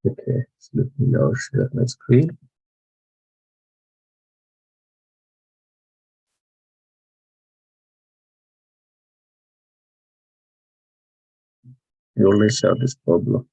Okay, so let me now share my screen. You always have this problem.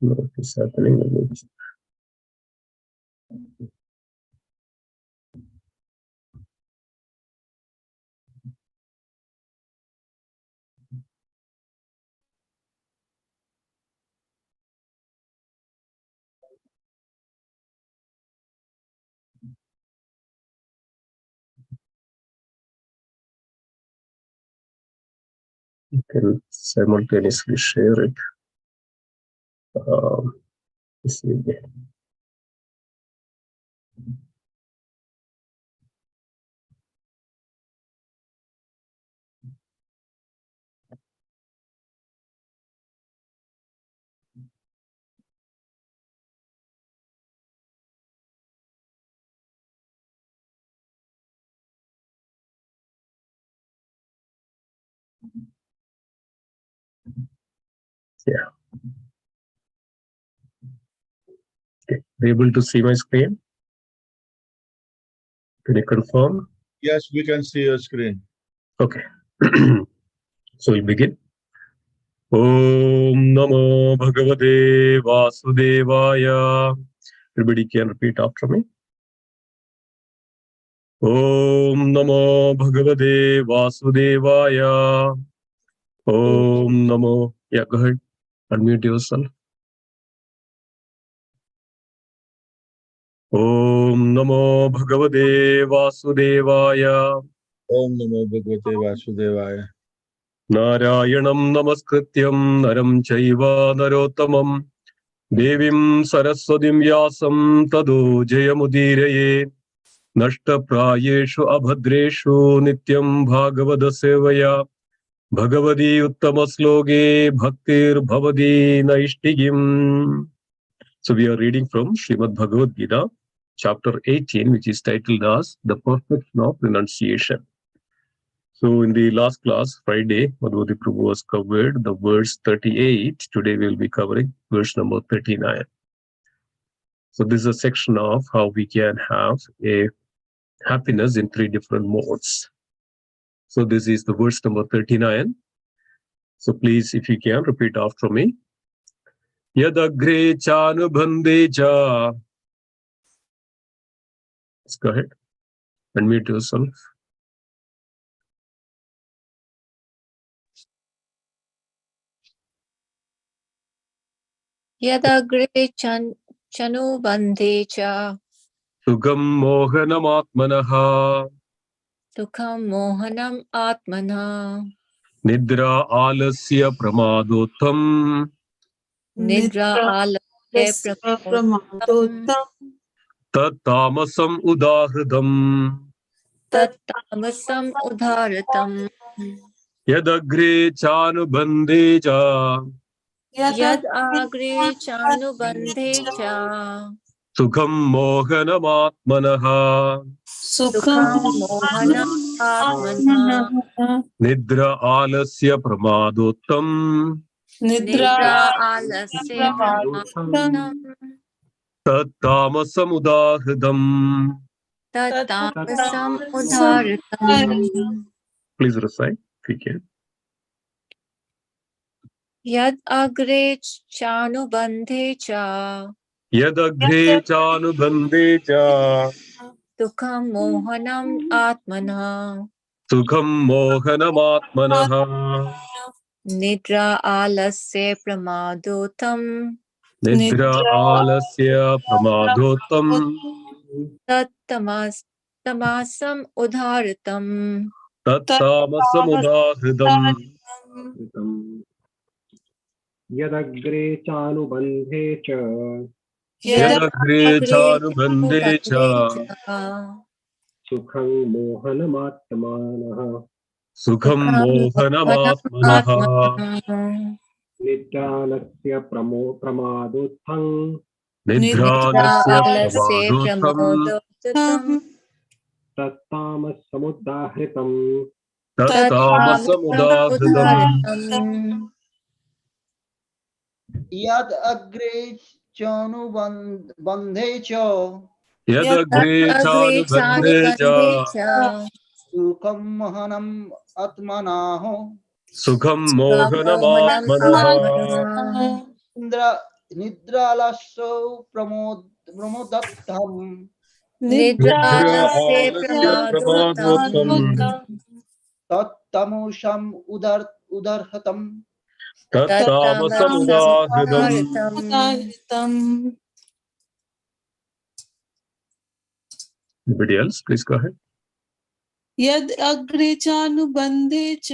What is happening with it? You can simultaneously share it. Let's see. Yeah. Okay. Are you able to see my screen? Can you confirm? Yes, we can see your screen. Okay. So we begin. Om Namo Bhagavate Vasudevaya. Everybody can repeat after me. Om Namo Bhagavate Vasudevaya. Om Namo. Yeah, go ahead. Unmute yourself. Om Namo Bhagavate Vasudevaya. Om Namo Bhagavate Vasudevaya. Narayanam Namaskrityam Naram Chaiva Narottamam Devim Saraswatim Vyasam Tado Jayamudiraye Nashtaprayeshu Abhadreshu Nityam Bhagavada Sevaya Bhagavadi Uttamasloge Bhaktir Bhavadi Naishtigim. So we are reading from Srimad Bhagavad Gita, chapter 18, which is titled as The Perfection of Renunciation. So in the last class, Friday, Madhuri Prabhu has covered the verse 38. Today we will be covering verse number 39. So this is a section of how we can have a happiness in three different modes. So this is the verse number 39. So please, if you can, repeat after me. Yadagre chanubhande cha. Let's go ahead. Unmute yourself. Yadagre chanubandhe cha. Sugam mohanam atmanaha. Sukham mohanam atmana. Nidra alasya pramadotam. Nidra alasya pramadotam. Tat tamasam udahridam. Tat tamasam udharatam. Yadagre chanubhande cha. Yad agre chanubandhe cha. Sukham mohanam atmanaha. Sukham mohanam atmana. Nidra alasya pramadotam. Nidra alasya pramadotam. Tat tamasam udahridam. Tat tamasam udharatam. Please recite if you can. Yad agre chanubandhe cha. Yadagre chanubhande cha. Sukham mohanam atmana. Sukham mohanam atmanaha. Nidra alasya pramadotam. Nidra alasya pramadotam. Tat tamasam udharatam. Tat tamasam udahridam. Yadagre chanubandhe cha. Yadagre chanubhande cha. Sukhang mohanamatmanaha. Sukham mohanamaatmanah. निद्रालस्य प्रमादोत्थं Nidralasya Nidralasya pramadotham. pramodotam तत्तामसमुदाहृतम् Tattamasamudahridam. Uddharatam यद अग्रे चानुबन्धे च Yadagre Agre chanubandhe cha. chanubandhe cha सुखं महनम् आत्मनः Sukham Mohanam mohanamaatmanah. atmanah निद्रालस्यो प्रमोदत्थम् Nidralasya Nidralasya pramadotam pramadotham. तत्तमोषम् उदर्हतम् Tattamasamudahridam. Uddharatam Anybody else? Please go ahead. यद अग्रे चानुबन्धे च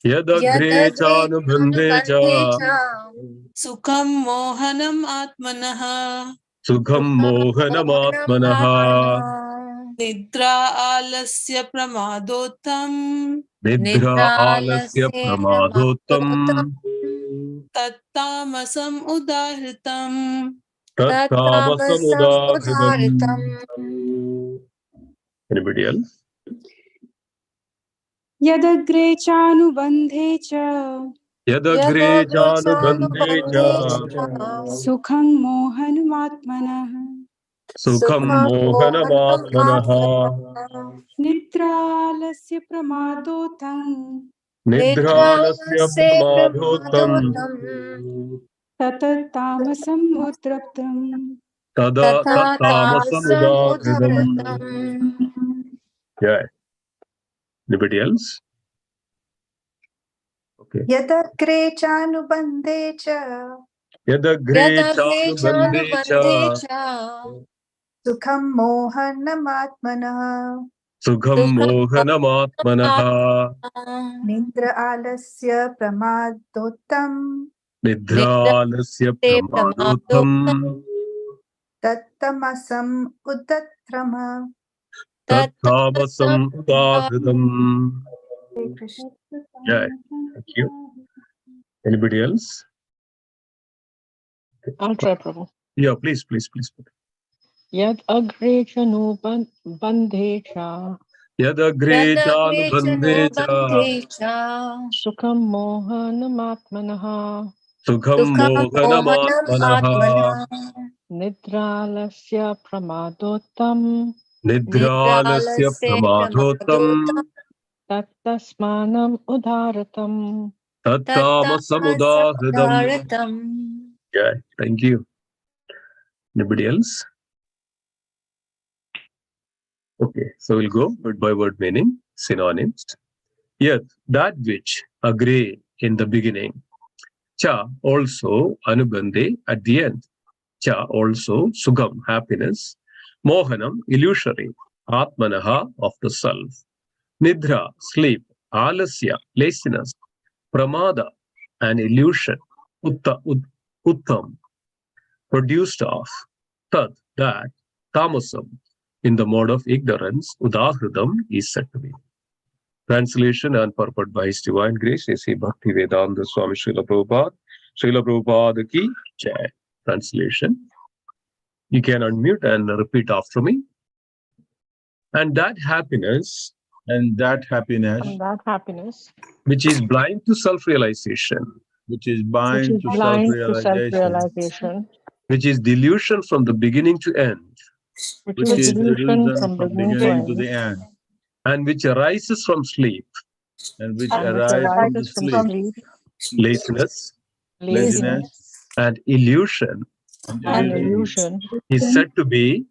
Yadagre chanubandhe cha. सुखं मोहनम् आत्मनः Sukham mohanamaatmanah. निद्रा आलस्य प्रमादोत्थं Nidra alasya pramadotam. तत्तामसम् उदाहृतम् Tattamasamudahridam. Anybody else? यदग्रे चानुबन्धे च Yadagre chanubandhe cha. सुखं मोहनमात्मनः Sukham mohanamaatmanah. निद्रालस्य प्रमादोत्थं Nidralasya pramadotam. ततत्तामसम् उद्रक्तम् Tattamasamudahridam. Uddharatam Yeah. Anybody else? Okay. यदग्रे चानुबन्धे च Yadagre chanubandhe cha. सुखं मोहनमात्मनः Sukham mohanamaatmanah. निद्र आलस्य प्रमादोत्तम Nidralasya pramadotham. तत्तमसम् उदत्रम Tatthamasam udahridam. Hare Krishna Yeah. Thank you. Anybody else? I'll try, Prabhu. Yeah, please. Yad agre chanubandhe cha Yadagre chanubandhe cha. sukham mohanamaatmanah Sukham mohanamaatmanah. nidralasya pramadottam Nidralasya pramadotam. tattasmanam udharatam. Tattamasam udahridam. Yeah, thank you. Anybody else? Okay, so we'll go word by word meaning, synonyms. Yet, that which, agre in the beginning. Cha, also, anubandhe at the end. Cha, also, sugam, happiness. Mohanam, illusory. Atmanaha, of the self. Nidra, sleep. Alasya, laziness. Pramada, an illusion. Uttam, produced of. Tat, that. Tamasam, in the mode of ignorance. Udahridam is said to be. Translation and purport by His Divine Grace, A.C. Bhaktivedanta Swami Srila Prabhupada. Srila Prabhupada ki jai. Translation. You can unmute and repeat after me. And that happiness, And that happiness, And that happiness, which is blind to self-realization, which is which blind is to blind to self-realization, self-realization, which is delusion from the beginning to end, which is delusion from beginning to beginning to end, the end, and which arises from sleep, and which and which arises from the arises from sleep, sleep, laziness, laziness, and illusion, and illusion, is said to be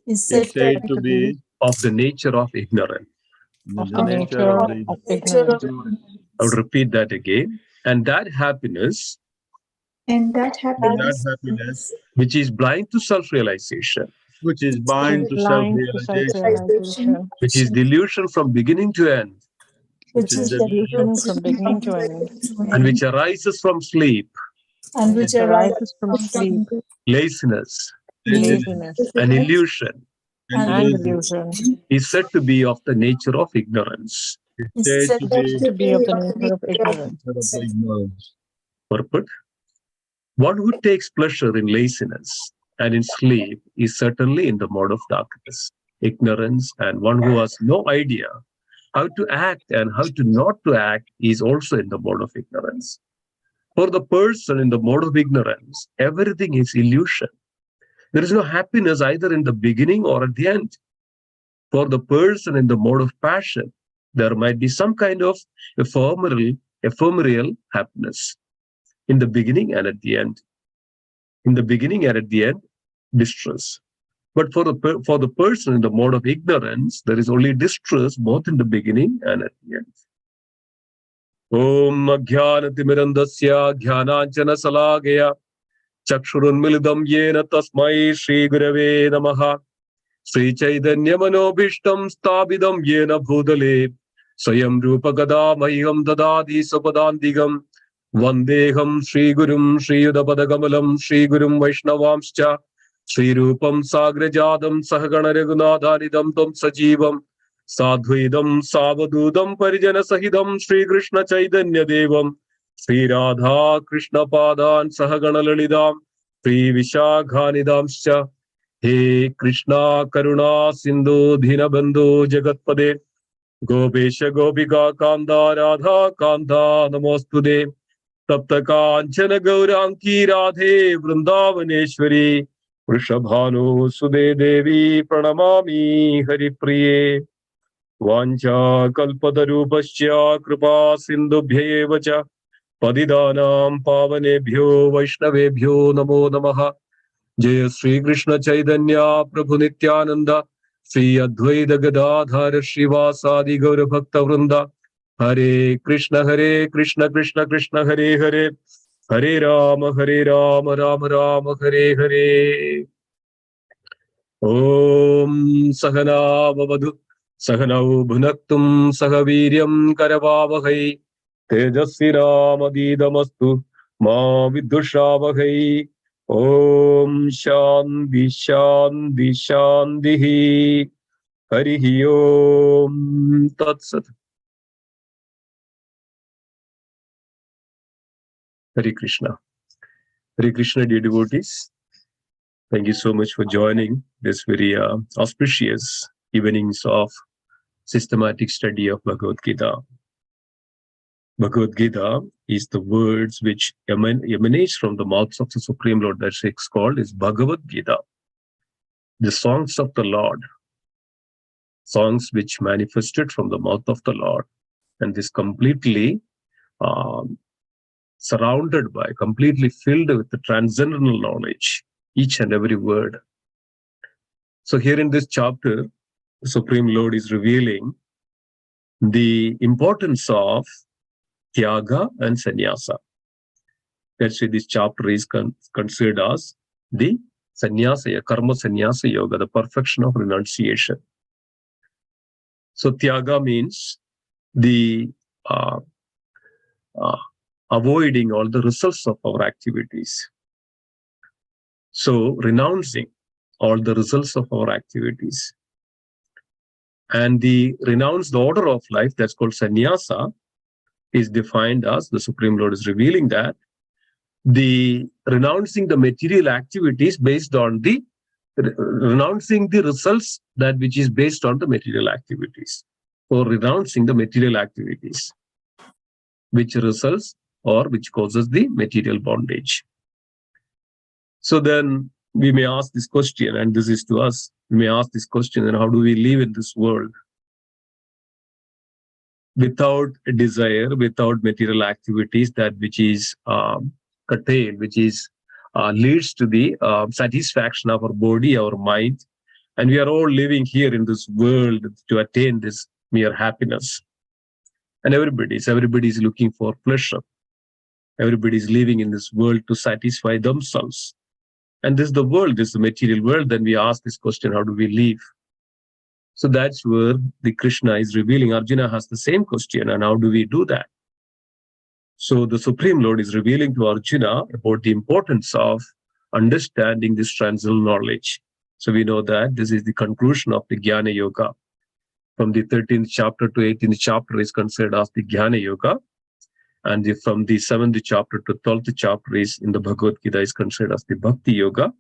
is said to be of the nature of ignorance. of the nature of ignorance. I will repeat that again. And that happiness, and that and that happiness happiness, which is blind to self-realization, which is Which blind is to blind to self-realization, self-realization, which is delusion from beginning to end, which is delusion from beginning to end, and which arises from sleep, and which arises from sleep, laziness, laziness, and illusion, and illusion, is said to be of the nature of ignorance. said to be to be of the nature of ignorance. of the ignorance. Purport. One who takes pleasure in laziness and in sleep is certainly in the mode of darkness, ignorance, and one who has no idea how to act and how to not to act is also in the mode of ignorance. For the person in the mode of ignorance, everything is illusion. There is no happiness either in the beginning or at the end. For the person in the mode of passion, there might be some kind of ephemeral happiness in the beginning and at the end. In the beginning and at the end, distress. But for the person in the mode of ignorance, there is only distress both in the beginning and at the end. Om Ajnanatirmirandasya Jnananjana Salakaya Chakshurunmilitam Yena Tasmai Shri Gurave Namaha Sri Chaitanya Manobhishtam Stabidam Yena Bhutale Swayam Rupakada Mahiham Dadadi Sapadandigam Vandeham Shri Gurum Shri Yudapadagamalam Shri Gurum Vaishnavamscha Shri Rupam Sagrajadam Sahagana Raghunadhanidam Tam Sajivam Sadhuidam Savadudam Parijana Sahidam Shri Krishna Chaitanya Devam Shri Radha Krishna Padan Sahagana Lalidam Shri Vishakhanidamscha He Krishna Karuna Sindhu Dhinabandhu Jagatpade Gopesha Gopika Kanda Radha Kanda Namostude Tapta Kanchana Gauranki Radhe Vrindavaneshwari Vrishabhanu Sude Devi Pranamami Haripriye Vancha Kalpatarupasya Kripa Sindhubhyevacha Padidanam Pavanebhyo Vaishnavebhyo Namo Namaha Jaya Sri Krishna Chaitanya Prabhu Nityananda Sri Advaita Gadadhara Srivasadi Gaura Bhakta Vrinda Hare Krishna Krishna Krishna Hare Hare Hare Rama Rama Rama Hare Hare Om Sahana Bhavatu Sahanau Bhunaktum Sahaviryam Karavavahai Tejasvi Ramadidamastu Ma Viddushavahai Om Shanti Shanti Shanti Harihi Om Tat Sat. Hare Krishna. Hare Krishna, dear devotees. Thank you so much for joining this very auspicious evenings of systematic study of Bhagavad Gita. Bhagavad Gita is the words which emanates from the mouths of the Supreme Lord. That's it's called is Bhagavad Gita. The songs of the Lord. Songs which manifested from the mouth of the Lord. And this completely surrounded by, completely filled with the transcendental knowledge, each and every word. So here in this chapter, the Supreme Lord is revealing the importance of Tyaga and Sannyasa. That's why this chapter is considered as the Sannyasa, Karma Sannyasa Yoga, the perfection of renunciation. So Tyaga means the avoiding all the results of our activities. So renouncing all the results of our activities. And the renounce the order of life, that's called sannyasa, is defined as, the Supreme Lord is revealing that, the renouncing the material activities based on the, renouncing the results that which is based on the material activities, or renouncing the material activities, which results or which causes the material bondage. So then we may ask this question, and this is to us, we may ask this question, and how do we live in this world without a desire, without material activities, that which is curtailed, which is leads to the satisfaction of our body, our mind, and we are all living here in this world to attain this mere happiness. And everybody is looking for pleasure. Everybody is living in this world to satisfy themselves. And this is the world, this is the material world. Then we ask this question, how do we live? So that's where the Krishna is revealing. Arjuna has the same question, and how do we do that? So the Supreme Lord is revealing to Arjuna about the importance of understanding this transcendental knowledge. So we know that this is the conclusion of the Jnana Yoga. from the 13th chapter to 18th chapter is considered as the Jnana Yoga. And from the 7th chapter to 12th chapter is in the Bhagavad Gita is considered as the Bhakti Yoga.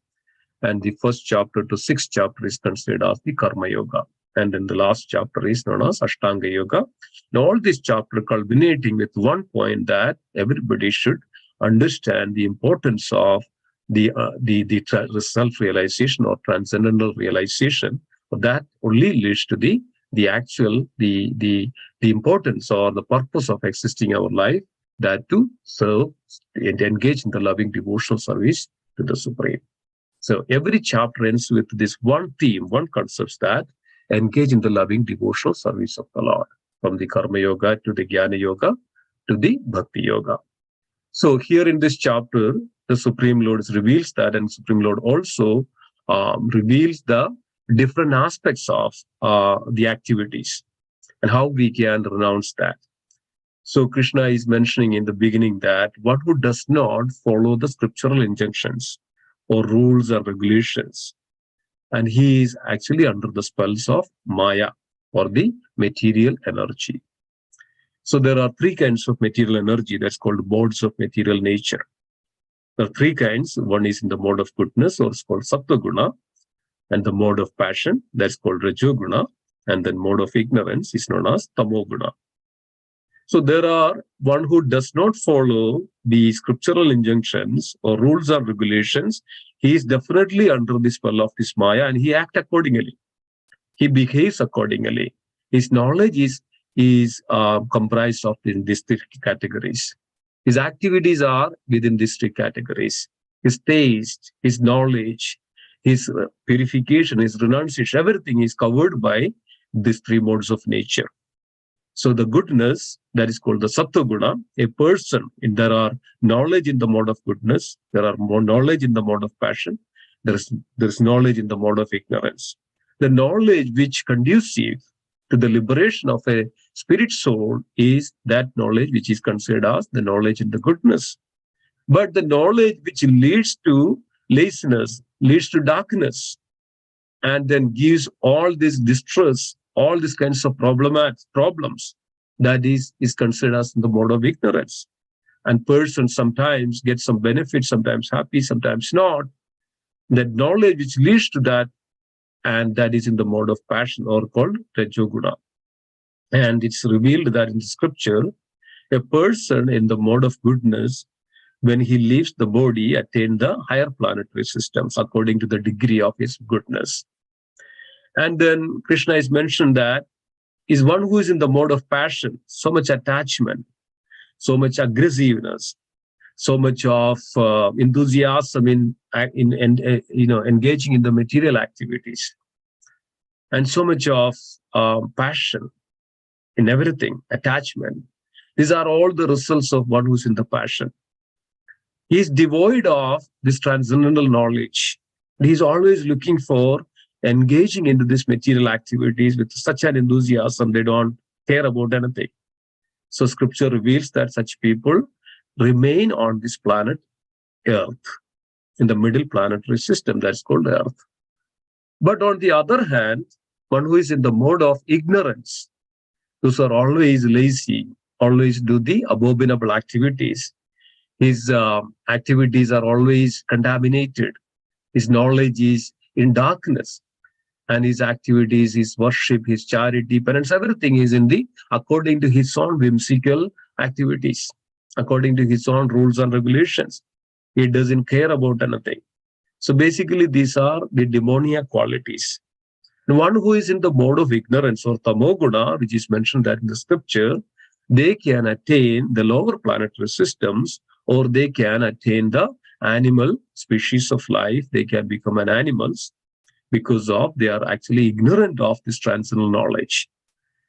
And the 1st chapter to 6th chapter is considered as the Karma Yoga. And then the last chapter is known as Ashtanga Yoga. Now all these chapters culminating with one point that everybody should understand the importance of the self-realization or transcendental realization. That only leads to the importance or the purpose of existing our life, that to serve and engage in the loving devotional service to the Supreme. So every chapter ends with this one theme, one concept, that engage in the loving devotional service of the Lord, from the Karma Yoga to the Jnana Yoga to the Bhakti Yoga. So here in this chapter, the Supreme Lord reveals that, and Supreme Lord also reveals the different aspects of the activities and how we can renounce that. So Krishna is mentioning in the beginning that one who does not follow the scriptural injunctions or rules or regulations, and he is actually under the spells of Maya, or the material energy. So there are three kinds of material energy, that's called modes of material nature. There are three kinds. One is in the mode of goodness, or it's called Sattva Guna, and the mode of passion, that's called Rajo Guna, and then mode of ignorance is known as Tamo Guna. So there are one who does not follow the scriptural injunctions or rules or regulations. He is definitely under the spell of this Maya, and he acts accordingly. He behaves accordingly. His knowledge is comprised of these three categories. His activities are within these three categories. His taste, his knowledge, his purification, his renunciation, everything is covered by these three modes of nature. So the goodness, that is called the Sattva Guna, a person, there are knowledge in the mode of goodness, there are more knowledge in the mode of passion, there is knowledge in the mode of ignorance. The knowledge which conducive to the liberation of a spirit soul is that knowledge which is considered as the knowledge in the goodness. But the knowledge which leads to laziness, leads to darkness, and then gives all this distress, all these kinds of problems, that is considered as the mode of ignorance. And persons sometimes get some benefit, sometimes happy, sometimes not. That knowledge which leads to that, and that is in the mode of passion, or called Rajoguna. And it's revealed that in the scripture, a person in the mode of goodness, when he leaves the body, attain the higher planetary systems according to the degree of his goodness. And then Krishna is mentioned that is one who is in the mode of passion, so much attachment, so much aggressiveness, so much of enthusiasm in engaging in the material activities, and so much of passion in everything, attachment. These are all the results of one who's in the passion. He is devoid of this transcendental knowledge. He's always looking for engaging into these material activities with such an enthusiasm, they don't care about anything. So scripture reveals that such people remain on this planet Earth, in the middle planetary system, that's called Earth. But on the other hand, one who is in the mode of ignorance, those are always lazy, always do the abominable activities. His activities are always contaminated. His knowledge is in darkness. And his activities, his worship, his charity, penance, everything is according to his own whimsical activities, according to his own rules and regulations. He doesn't care about anything. So basically, these are the demoniac qualities. And one who is in the mode of ignorance, or tamoguna, which is mentioned that in the scripture, they can attain the lower planetary systems, or they can attain the animal species of life. They can become an animals, because of they are actually ignorant of this transcendental knowledge.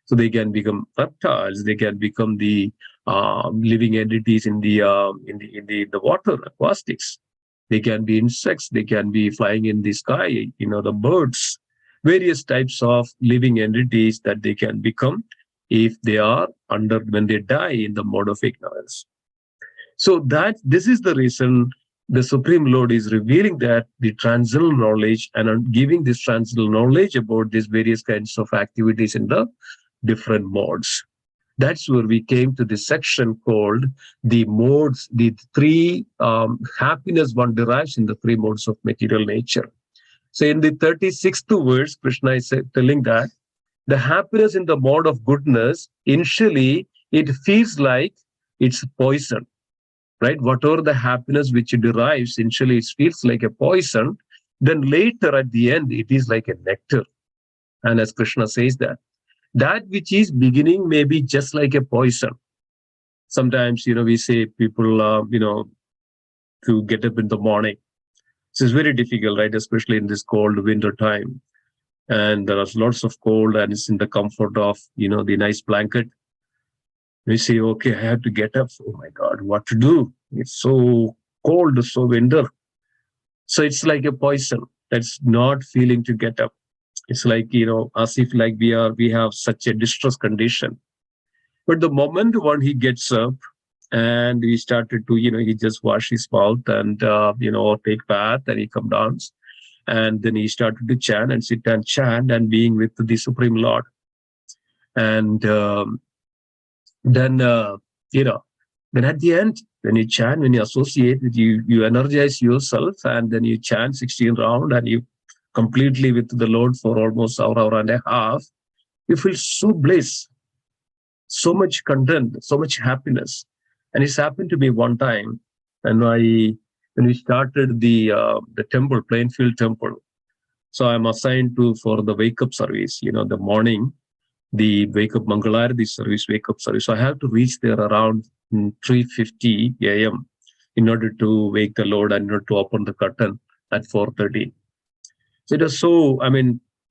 So they can become reptiles, they can become the living entities in the water, aquatics. They can be insects, they can be flying in the sky, the birds, various types of living entities that they can become if they are when they die in the mode of ignorance. So this is the reason the Supreme Lord is revealing that the transcendental knowledge and giving this transcendental knowledge about these various kinds of activities in the different modes. That's where we came to this section called the modes, the three happiness one derives in the three modes of material nature. So in the 36th verse, Krishna is telling that the happiness in the mode of goodness, initially, it feels like it's poison, right? Whatever the happiness which it derives, initially it feels like a poison. Then later at the end, it is like a nectar. And as Krishna says that which is beginning may be just like a poison. Sometimes, we say people, to get up in the morning. So it's very difficult, right? Especially in this cold winter time. And there are lots of cold and it's in the comfort of, the nice blanket. We say, okay, I have to get up. Oh my God, what to do? It's so cold, so winter. So it's like a poison. That's not feeling to get up. It's like, as if like we have such a distress condition. But the moment when he gets up and he started to, he just wash his mouth and, take bath and he come down. And then he started to chant and sit and chant and being with the Supreme Lord. And then at the end, when you chant, when you associate with you energize yourself and then you chant 16 rounds and you completely with the Lord for almost hour and a half, you feel so bliss, so much content, so much happiness. And it's happened to me one time, and when we started the temple, Plainfield Temple, so I'm assigned for the wake-up service, the morning, the wake-up Mangalarati service, wake-up service. So I have to reach there around 3:50 a.m. in order to wake the Lord and in order to open the curtain at 4:30. So it was so,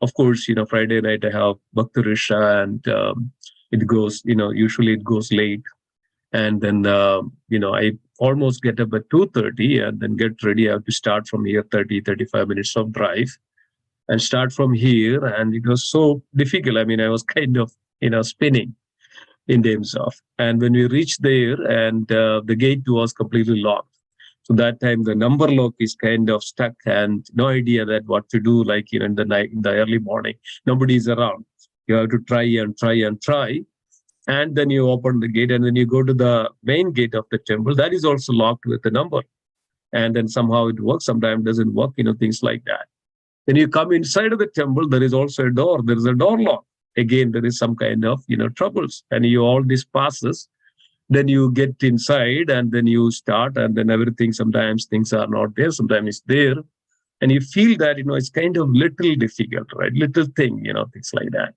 of course, Friday night I have Bhakti Risha and it goes, usually it goes late. And then, I almost get up at 2:30 and then get ready. I have to start from here, 35 minutes of drive and start from here. And it was so difficult. I was kind of, spinning in terms of. And when we reached there and the gate was completely locked. So that time the number lock is kind of stuck and no idea that what to do, like, in the night, in the early morning, nobody is around. You have to try and try and try. And then you open the gate and then you go to the main gate of the temple. That is also locked with a number. And then somehow it works, sometimes it doesn't work, things like that. Then you come inside of the temple, there is also a door. There is a door lock. Again, there is some kind of, troubles. And all this passes. Then you get inside and then you start and then everything, sometimes things are not there, sometimes it's there. And you feel that, it's kind of little difficult, right? Little thing, things like that.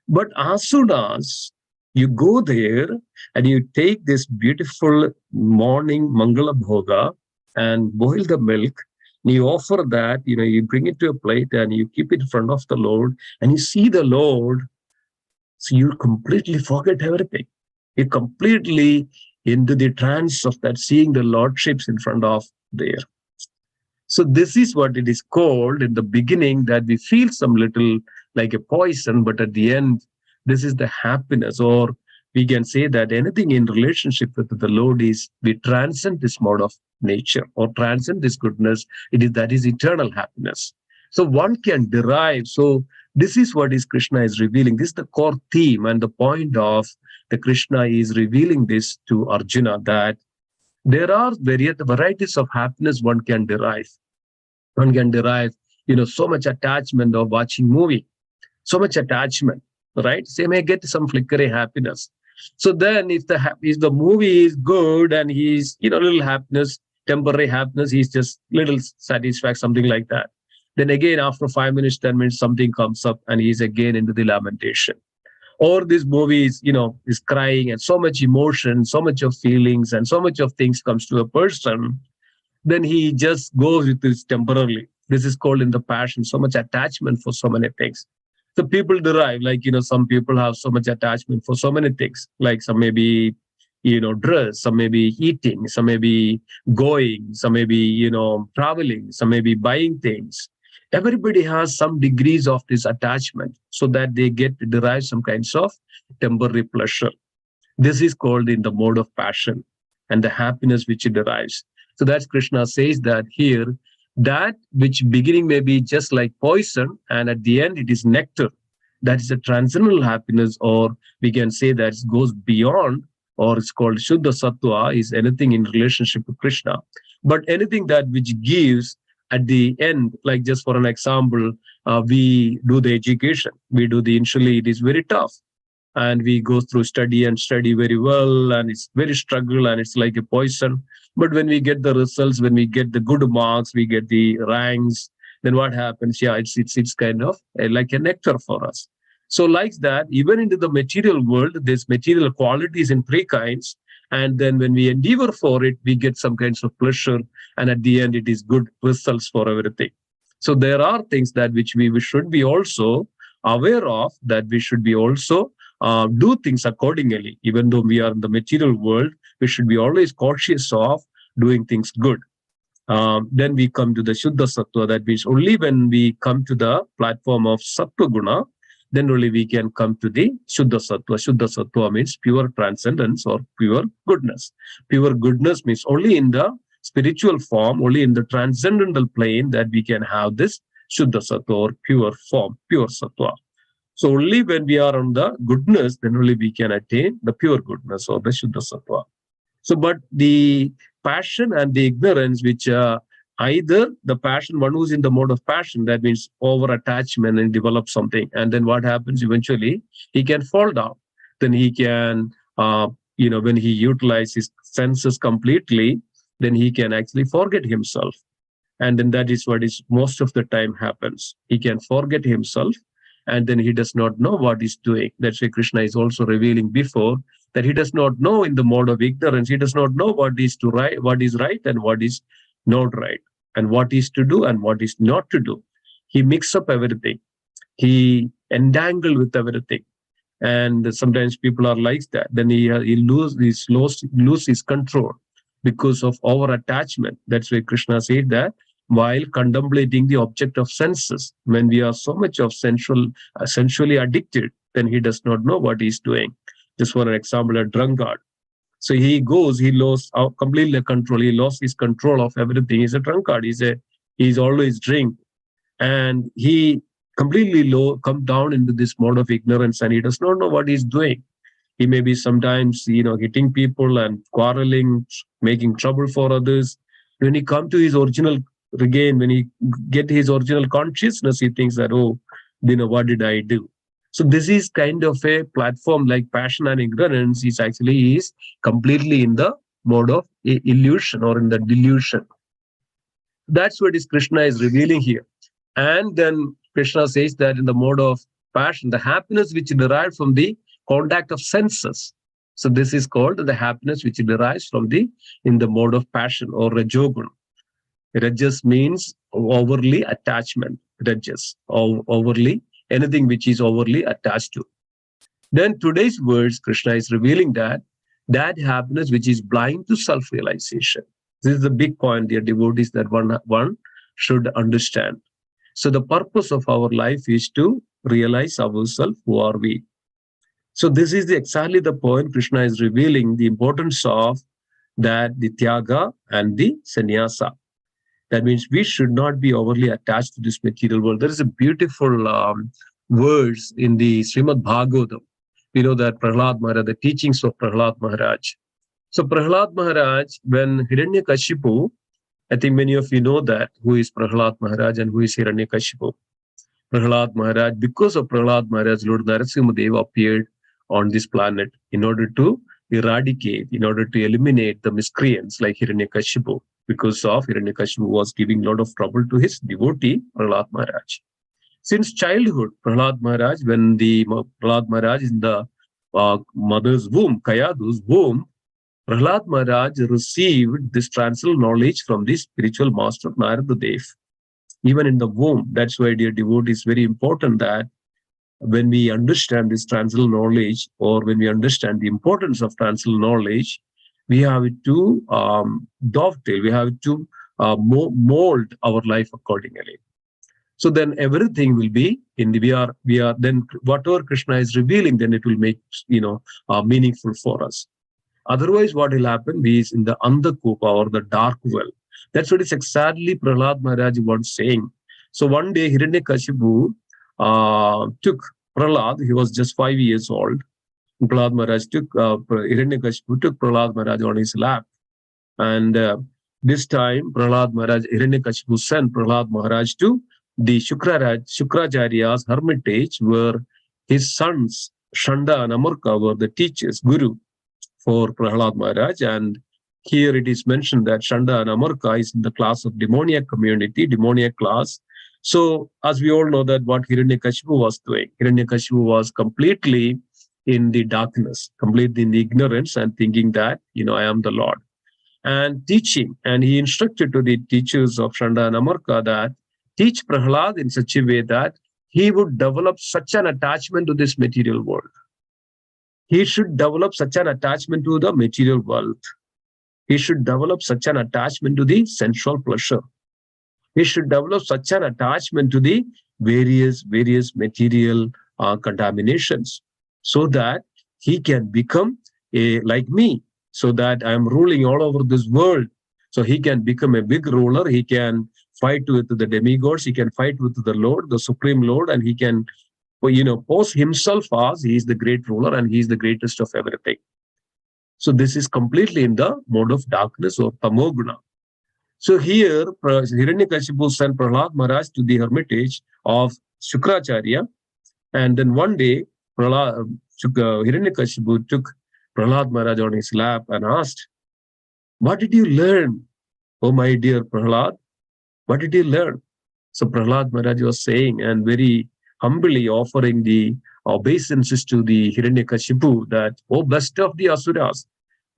But as soon as you go there and you take this beautiful morning Mangala Bhoga and boil the milk, and you offer that, you bring it to a plate and you keep it in front of the Lord and you see the Lord, so you completely forget everything. You're completely into the trance of that, seeing the Lordships in front of there. So this is what it is called in the beginning, that we feel some little like a poison, but at the end, this is the happiness, or we can say that anything in relationship with the Lord is, we transcend this mode of nature or transcend this goodness. That is eternal happiness. So one can derive. So this is what is Krishna is revealing. This is the core theme and the point of the Krishna is revealing this to Arjuna, that there are varieties of happiness one can derive. One can derive, so much attachment of watching movie, so much attachment. Right? So you may get some flickering happiness. So then if the movie is good and he's, little happiness, temporary happiness, he's just little satisfaction, something like that. Then again, after 5 minutes, 10 minutes, something comes up and he's again into the lamentation. Or this movie is, is crying and so much emotion, so much of feelings and so much of things comes to a person. Then he just goes with this temporarily. This is called in the passion, so much attachment for so many things. So people derive, like, some people have so much attachment for so many things, like some maybe, dress, some maybe eating, some maybe going, some maybe, traveling, some maybe buying things. Everybody has some degrees of this attachment so that they get to derive some kinds of temporary pleasure. This is called in the mode of passion and the happiness which it derives. So that's Krishna says that here, that which beginning may be just like poison, and at the end it is nectar. That is a transcendental happiness, or we can say that it goes beyond, or it's called Shuddha Sattva, is anything in relationship to Krishna. But anything that which gives at the end, like just for an example, we do the education, we do the initially, it is very tough. And we go through study and study very well, and it's very struggle, and it's like a poison. But when we get the results, when we get the good marks, we get the ranks, then what happens? Yeah, it's kind of like a nectar for us. So like that, even into the material world, there's material qualities in three kinds. And then when we endeavor for it, we get some kinds of pleasure. And at the end, it is good results for everything. So there are things that which we should be also aware of, that we should be also do things accordingly. Even though we are in the material world, we should be always cautious of doing things good. Then we come to the Shuddha Sattva, that means only when we come to the platform of Sattva Guna, then only we can come to the Shuddha Sattva. Shuddha Sattva means pure transcendence or pure goodness. Pure goodness means only in the spiritual form, only in the transcendental plane, that we can have this Shuddha Sattva or pure form, pure Sattva. So only when we are on the goodness, then only we can attain the pure goodness or the Shuddha Sattva. So, but the passion and the ignorance, which either the passion, one who's in the mode of passion, that means over attachment and develop something. And then what happens eventually, he can fall down. Then he can, when he utilizes his senses completely, then he can actually forget himself. And then that is what is most of the time happens. He can forget himself, and then he does not know what he's doing. That's why Krishna is also revealing before that he does not know in the mode of ignorance. He does not know what is right and what is not right, and what is to do and what is not to do. He mixes up everything. He entangled with everything. And sometimes people are like that. Then he lose his control because of over attachment. That's why Krishna said that while contemplating the object of senses, when we are so much of sensually addicted, then he does not know what he's doing. Just for an example, a drunkard. So he lost completely control. He lost his control of everything. He's a drunkard. He's always drink, and he completely come down into this mode of ignorance, and he does not know what he's doing. He may be sometimes, hitting people and quarreling, making trouble for others. When he come to his original regain, when he get his original consciousness, he thinks that, what did I do? So this is kind of a platform like passion and ignorance is completely in the mode of illusion or in the delusion. That's what Krishna is revealing here. And then Krishna says that in the mode of passion, the happiness which derives from the contact of senses. So this is called the happiness which derives from in the mode of passion or Rajoguna. Rajas means overly attachment. Rajas, overly, anything which is overly attached to. Then today's words, Krishna is revealing that happiness which is blind to self-realization. This is the big point, dear devotees, that one should understand. So the purpose of our life is to realize ourselves, who are we. So this is exactly the point Krishna is revealing, the importance of that the Tyaga and the Sannyasa. That means we should not be overly attached to this material world. There is a beautiful words in the Srimad Bhagavatam. We know that Prahlad Maharaj, the teachings of Prahlad Maharaj. So Prahlad Maharaj, when Hiranyakashipu, I think many of you know that, who is Prahlad Maharaj and who is Hiranyakashipu. Prahlad Maharaj, because of Prahlad Maharaj, Lord Narasimha appeared on this planet in order to eradicate, in order to eliminate the miscreants like Hiranyakashipu. Because of Hiranyakashipu was giving a lot of trouble to his devotee, Prahlad Maharaj. Since childhood, Prahlad Maharaj, when the Prahlad Maharaj is in the mother's womb, Kayadu's womb, Prahlad Maharaj received this transcendental knowledge from the spiritual master Narada Dev. Even in the womb, that's why, dear devotee, it's very important that when we understand this transcendental knowledge, or when we understand the importance of transcendental knowledge, we have to dovetail, we have to mold our life accordingly. So then everything will be we are then whatever Krishna is revealing, then it will make meaningful for us. Otherwise, what will happen is in the Andhakupa or the dark well. That's what is exactly Prahlad Maharaj was saying. So one day Hiranyakashipu took Prahlad, he was just 5 years old. Prahlad Maharaj took Hiranyakashipu took Prahlad Maharaj on his lap. And this time Prahlad Maharaj, Hiranyakashipu sent Prahlad Maharaj to the Shukracharya's hermitage, where his sons Shanda and Amarka were the teachers, guru for Prahlad Maharaj. And here it is mentioned that Shanda and Amarka is in the class of demoniac community, demoniac class. So as we all know that what Hiranyakashipu was doing, Hiranyakashipu was completely in the darkness, completely in the ignorance and thinking that, I am the Lord. And teaching, and he instructed to the teachers of Shanda and Amarka that teach Prahlad in such a way that he would develop such an attachment to this material world. He should develop such an attachment to the material world. He should develop such an attachment to the sensual pleasure. He should develop such an attachment to the various material contaminations, so that he can become like me, so that I am ruling all over this world. So he can become a big ruler. He can fight with the demigods. He can fight with the Lord, the Supreme Lord, and he can, pose himself as he is the great ruler and he is the greatest of everything. So this is completely in the mode of darkness or tamoguna. So here, Hiranyakashipu sent Prahlad Maharaj to the hermitage of Shukracharya, and then one day, Hiranyakashipu took Prahlad Maharaj on his lap and asked, "What did you learn, oh my dear Prahlad? What did you learn?" So Prahlad Maharaj was saying, and very humbly offering the obeisances to the Hiranyakashipu, that, "Oh, best of the Asuras."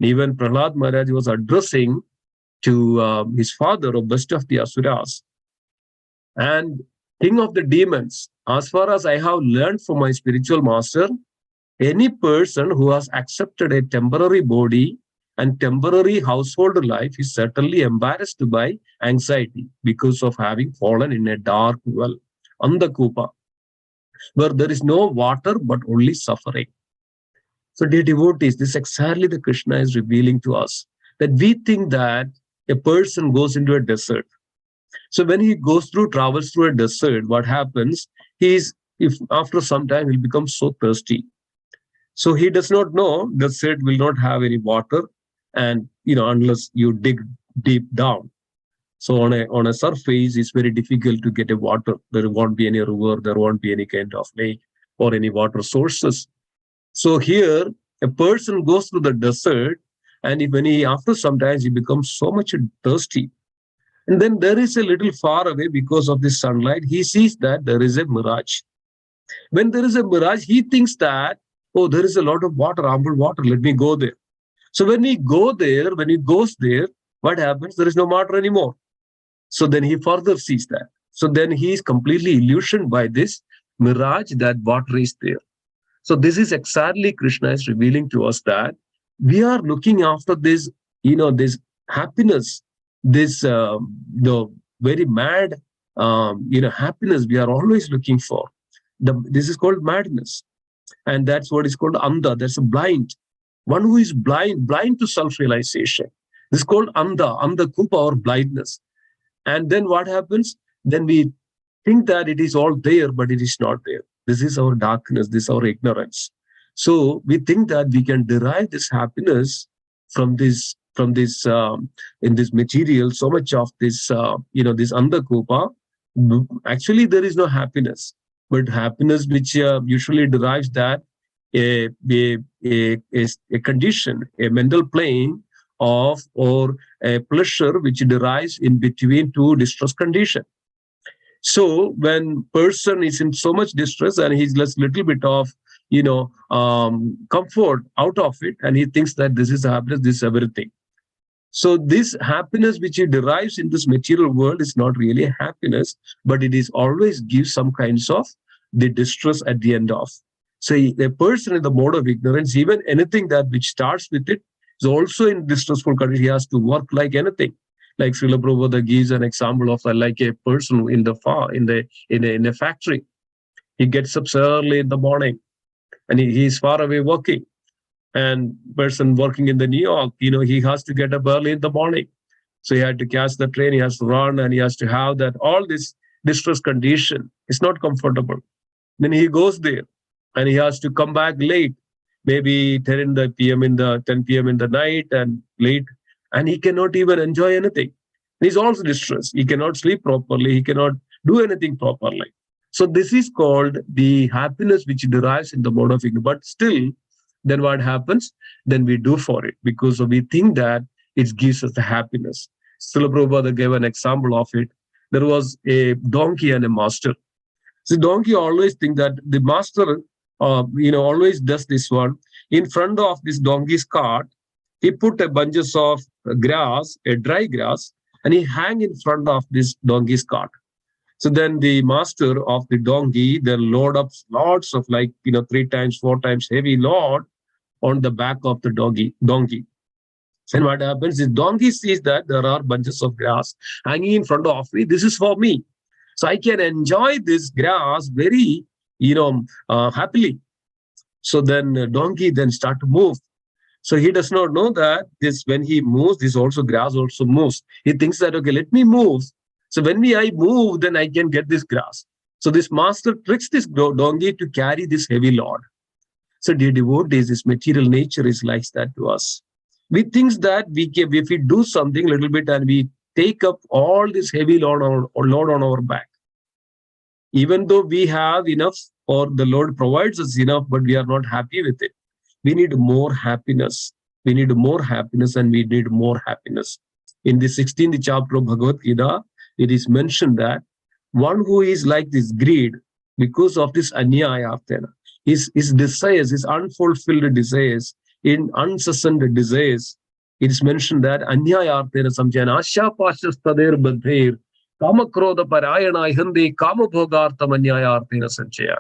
Even Prahlad Maharaj was addressing to his father, "Oh, best of the Asuras, and king of the demons. As far as I have learned from my spiritual master, any person who has accepted a temporary body and temporary household life is certainly embarrassed by anxiety because of having fallen in a dark well, Andhakupa, where there is no water but only suffering." So dear devotees, this exactly the Krishna is revealing to us, that we think that a person goes into a desert. So when he travels through a desert, what happens is, if after some time he'll become so thirsty. So he does not know the desert will not have any water, and unless you dig deep down. So on a surface, it's very difficult to get a water. There won't be any river, there won't be any kind of lake or any water sources. So here, a person goes through the desert, and after some time he becomes so much thirsty. And then there is a little far away, because of the sunlight, he sees that there is a mirage. When there is a mirage, he thinks that, "Oh, there is a lot of water, ample water, let me go there." So when he goes there, what happens? There is no water anymore. So then he further sees that. So then he is completely illusioned by this mirage that water is there. So this is exactly Krishna is revealing to us, that we are looking after this, this happiness, this the very mad, happiness we are always looking for. This is called madness, and that's what is called andha. That's a blind one who is blind to self-realization. This is called andhakupa, or blindness. And then what happens? Then we think that it is all there, but it is not there. This is our darkness, this is our ignorance. So we think that we can derive this happiness from this in this material, so much of this, this andhakupa. Actually, there is no happiness, but happiness which usually derives that a condition, a mental plane of, or a pleasure which derives in between two distress conditions. So when person is in so much distress and he's less little bit of, comfort out of it, and he thinks that this is happiness, this is everything. So this happiness which he derives in this material world is not really happiness, but it is always gives some kinds of the distress at the end of. So a person in the mode of ignorance, even anything that which starts with it is also in distressful condition. He has to work like anything. Like Srila Prabhupada gives an example of like a person in a factory. He gets up early in the morning and he is far away working. And person working in the New York, he has to get up early in the morning. So he had to catch the train, he has to run, and he has to have that. All this distress condition is not comfortable. Then he goes there and he has to come back late, maybe 10 p.m. in the night and late, and he cannot even enjoy anything. He's also distressed. He cannot sleep properly. He cannot do anything properly. So this is called the happiness which derives in the mode of ignorance. But still, then what happens? Then we do for it because we think that it gives us the happiness. Srila Prabhupada gave an example of it. There was a donkey and a master. So donkey always think that the master, always does this one. In front of this donkey's cart, he put a bunches of grass, a dry grass, and he hang in front of this donkey's cart. So then the master of the donkey then load up lots of 3 times, 4 times heavy load on the back of the donkey. And what happens is donkey sees that there are bunches of grass hanging in front of me. This is for me. So I can enjoy this grass very, happily. So then donkey then start to move. So he does not know that when he moves, this also grass also moves. He thinks that, okay, let me move. So when I move, then I can get this grass. So this master tricks this donkey to carry this heavy load. So dear devotees, this material nature is like that to us. We think that if we do something a little bit and we take up all this heavy load on our back, even though we have enough or the Lord provides us enough, but we are not happy with it. We need more happiness. We need more happiness and we need more happiness. In the 16th chapter of Bhagavad Gita, it is mentioned that one who is like this greed, because of this anyayartena, his desires, his unfulfilled desires, in incessant desires, it is mentioned that anyayartena samjana asya pashastader badher kama krodha parayana ihande kama bhogartam anyayartena sanchaya.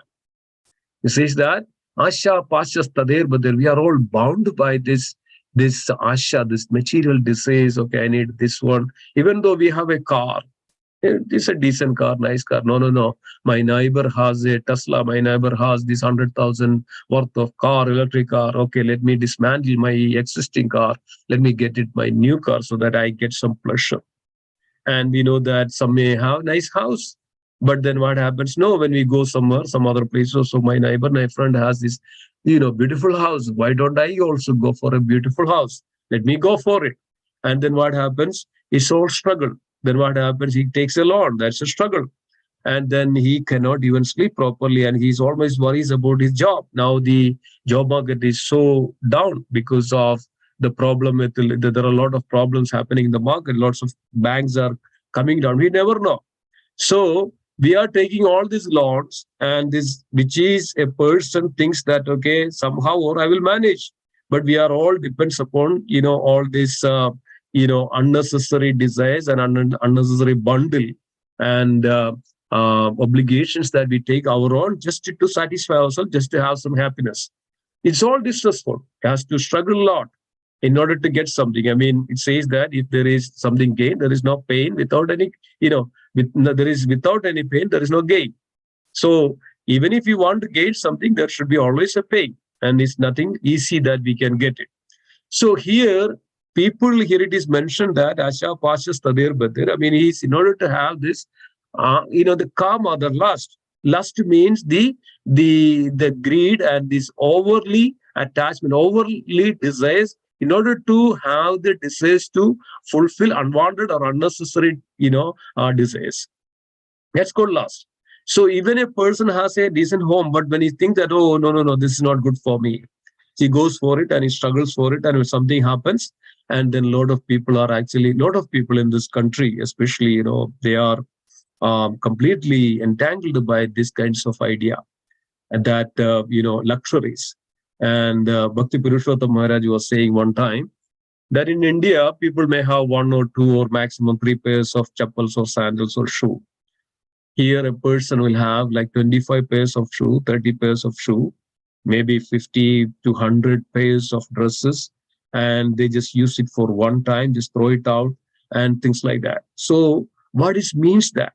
It says that asya pashastader badher, we are all bound by this asha, this material desires. Okay, I need this one. Even though we have a car, it's a decent car, nice car. No. My neighbor has a Tesla. My neighbor has this 100,000 worth of car, electric car. Okay, let me dismantle my existing car. Let me get it my new car so that I get some pleasure. And we know that some may have nice house. But then what happens? No, when we go somewhere, some other place, so my friend has this, beautiful house. Why don't I also go for a beautiful house? Let me go for it. And then what happens? It's all struggle. Then what happens? He takes a loan. That's a struggle. And then he cannot even sleep properly. And he's always worries about his job. Now the job market is so down because of the problem with there are a lot of problems happening in the market. Lots of banks are coming down. We never know. So we are taking all these loans, and this, which is a person thinks that, okay, somehow or I will manage. But we are all depends upon, all this, unnecessary desires and unnecessary bundle and obligations that we take our own just to satisfy ourselves, just to have some happiness. It's all distressful. It has to struggle a lot in order to get something. I mean, it says that if there is something gain, there is no pain. Without any, without any pain, there is no gain. So even if you want to gain something, there should be always a pain, and it's nothing easy that we can get it. So here it is mentioned that Asha Pashas Tadir Badir. I mean, he's in order to have this, the kama, the lust. Lust means the greed and this overly attachment, overly desires, in order to have the desires to fulfill unwanted or unnecessary, desires. That's called lust. So even a person has a decent home, but when he thinks that, oh, no, this is not good for me, he goes for it and he struggles for it, and if something happens, and then a lot of people in this country, especially, they are completely entangled by these kinds of idea, and that, luxuries. And Bhakti Purushottam Maharaj was saying one time that in India, people may have 1 or 2 or maximum 3 pairs of chappals or sandals or shoe. Here, a person will have like 25 pairs of shoe, 30 pairs of shoe, maybe 50 to 100 pairs of dresses, and they just use it for one time, just throw it out and things like that. So what it means that?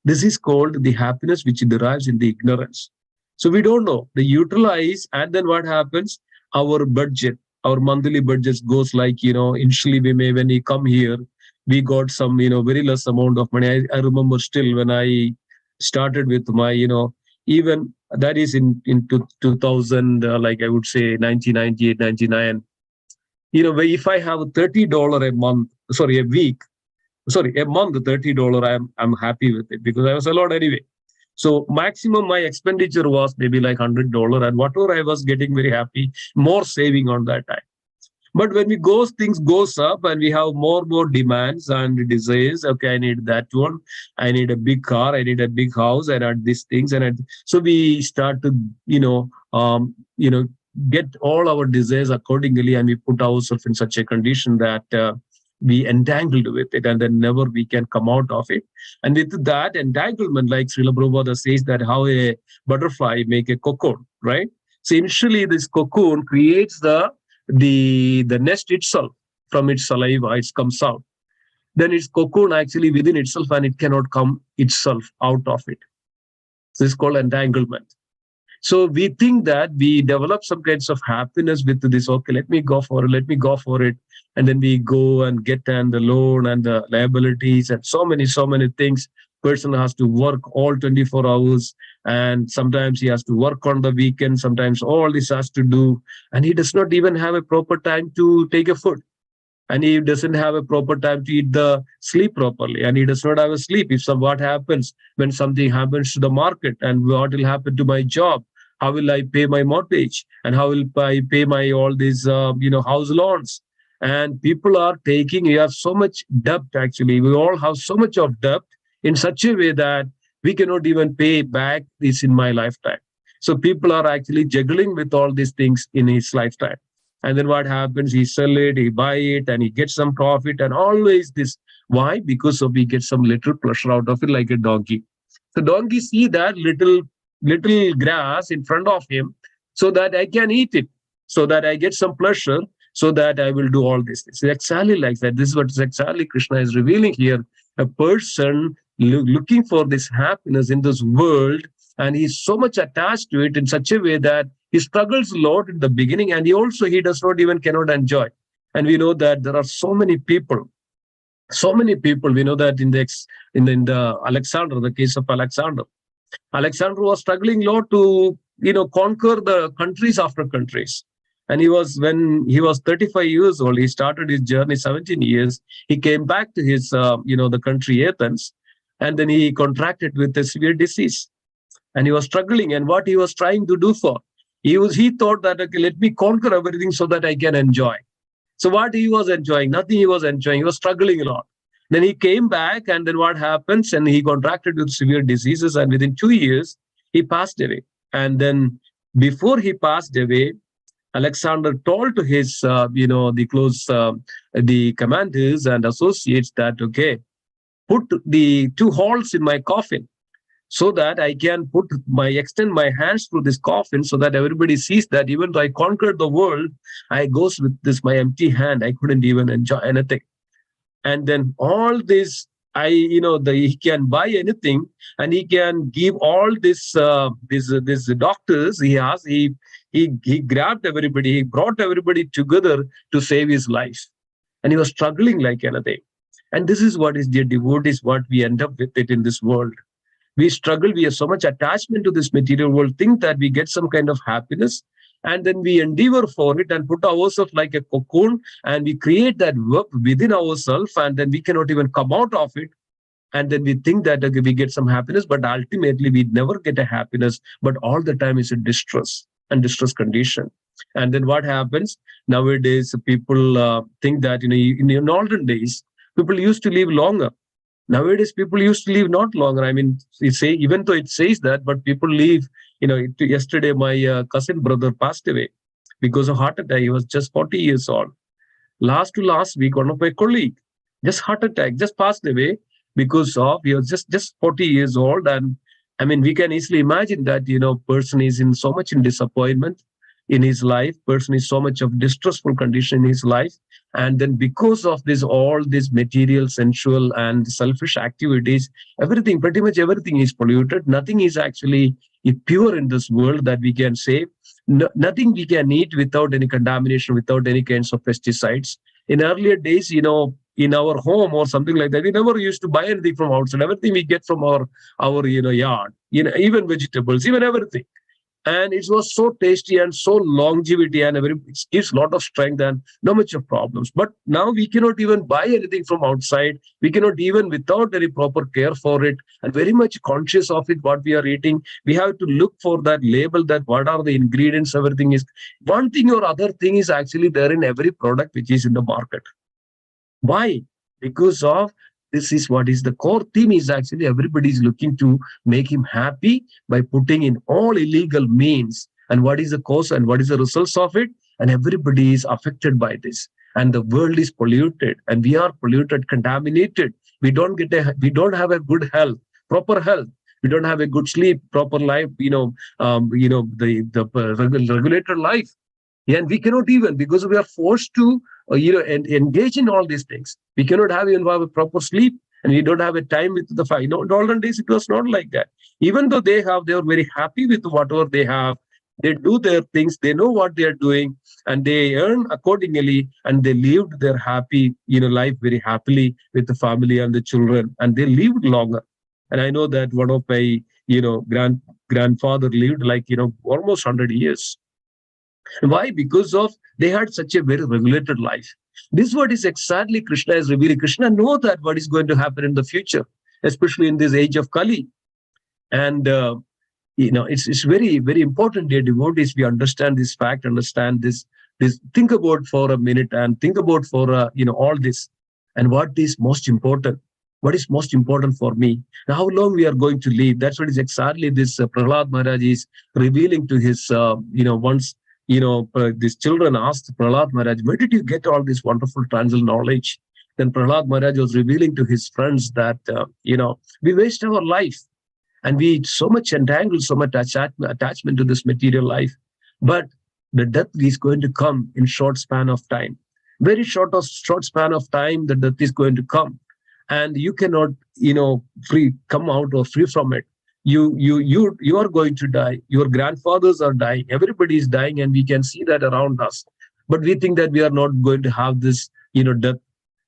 This is called the happiness which derives in the ignorance. So we don't know. They utilize, and then what happens? Our budget, our monthly budgets goes like, initially when we come here, we got some, very less amount of money. I remember still when I started with my, even that is in 2000, like I would say 1998, 99. If I have $30 a month, sorry, a month, $30, I'm happy with it because I was allowed anyway. So maximum my expenditure was maybe like $100, and whatever I was getting very happy, more saving on that time. But when things goes up and we have more demands and desires. Okay, I need that one. I need a big car. I need a big house. I need these things, so we start to get all our desires accordingly, and we put ourselves in such a condition that we entangled with it, and then never we can come out of it. And with that entanglement, like Srila Prabhupada says, that how a butterfly make a cocoon, right? So initially, this cocoon creates the nest itself from its saliva. It comes out. Then its cocoon actually within itself, and it cannot come itself out of it. So it's called entanglement. So we think that we develop some kinds of happiness with this. Okay, let me go for it. And then we go and get the loan and the liabilities and so many things. Person has to work all 24 hours, and sometimes he has to work on the weekend. Sometimes all this has to do, and he does not even have a proper time to take a food. And he doesn't have a proper time to eat the sleep properly, and he does not have a sleep. What happens when something happens to the market, and what will happen to my job? How will I pay my mortgage? And how will I pay my all these house loans? And people are we have so much debt. Actually, we all have so much of debt in such a way that we cannot even pay back this in my lifetime. So people are actually juggling with all these things in his lifetime. And then what happens? He sell it, he buy it, and he gets some profit, and always this. Why? Because we get some little pleasure out of it, like a donkey. So donkey see that little grass in front of him, so that I can eat it, so that I get some pleasure, so that I will do all this. It's exactly like that. This is what exactly Krishna is revealing here. A person looking for this happiness in this world, and he's so much attached to it in such a way that he struggles a lot in the beginning, and he does not even cannot enjoy. And we know that there are so many people. We know that in the Alexander, the case of Alexander was struggling a lot to conquer the countries after countries. And when he was 35 years old, he started his journey. 17 years, he came back to his the country Athens, and then he contracted with a severe disease, and he was struggling. And what he was trying to do he thought that, okay, let me conquer everything so that I can enjoy. So what he was enjoying? Nothing he was enjoying. He was struggling a lot. Then he came back, and then what happens? And he contracted with severe diseases, and within 2 years, he passed away. And then before he passed away, Alexander told to his, the commanders and associates that, okay, put the 2 holes in my coffin, so that I can extend my hands through this coffin, so that everybody sees that even though I conquered the world, I goes with my empty hand. I couldn't even enjoy anything. And then all this, he can buy anything, and he can give all this doctors he has. He grabbed everybody, he brought everybody together to save his life. And he was struggling like anything. And this is what is dear devotees, what we end up with it in this world. We struggle, we have so much attachment to this material world, think that we get some kind of happiness, and then we endeavor for it and put ourselves like a cocoon, and we create that work within ourselves, and then we cannot even come out of it. And then we think that, okay, we get some happiness, but ultimately we never get a happiness, but all the time is a distress condition. And then what happens? Nowadays, people think that, in olden days, people used to live longer. Nowadays, people used to live not longer. I mean, even though it says that, but people live, yesterday, my cousin brother passed away because of heart attack. He was just 40 years old. Last week, one of my colleagues, just heart attack, just passed away because he was just 40 years old. And I mean, we can easily imagine that, person is so much in disappointment. in his life. Person is so much of distressful condition in his life. And then because of this, all these material, sensual and selfish activities, everything, pretty much everything is polluted. Nothing is actually pure in this world that we can say. No, nothing we can eat without any contamination, without any kinds of pesticides. In earlier days, in our home or something like that, we never used to buy anything from outside. Everything we get from our yard, even vegetables, even everything. And it was so tasty and so longevity, and it gives a lot of strength and no much of problems. But now we cannot even buy anything from outside. We cannot even, without any proper care for it and very much conscious of it, what we are eating. We have to look for that label, that what are the ingredients, everything is. One thing or other thing is actually there in every product which is in the market. Why? Because of this is what is the core theme is actually everybody is looking to make him happy by putting in all illegal means. And what is the cause and what is the results of it? And everybody is affected by this. And the world is polluted, and we are polluted, contaminated. We don't have a good health, proper health. We don't have a good sleep, proper life, the regulated life. And we cannot even, because we are forced to engage in all these things. We cannot have a proper sleep, and we don't have a time with the fire. In olden days, it was not like that. Even though they are very happy with whatever they have. They do their things, they know what they are doing, and they earn accordingly, and they lived their happy, life very happily with the family and the children, and they lived longer. And I know that one of my, grandfather lived almost 100 years. Why? Because of they had such a very regulated life. This word is exactly Krishna is revealing. Krishna knows that what is going to happen in the future, especially in this age of Kali. And it's very, very important, dear devotees, we understand this fact, understand this. Think about for a minute and think about for all this, and what is most important. What is most important for me? How long we are going to live? That's what is exactly this Prahlad Maharaj is revealing to his once. These children asked Prahlad Maharaj, where did you get all this wonderful transcendental knowledge? Then Prahlad Maharaj was revealing to his friends that, we waste our life, and we so much entangled, so much attachment to this material life. But the death is going to come in short span of time. Very short span of time, the death is going to come. And you cannot, come out or free from it. You are going to die. Your grandfathers are dying. Everybody is dying, and we can see that around us. But we think that we are not going to have this, death.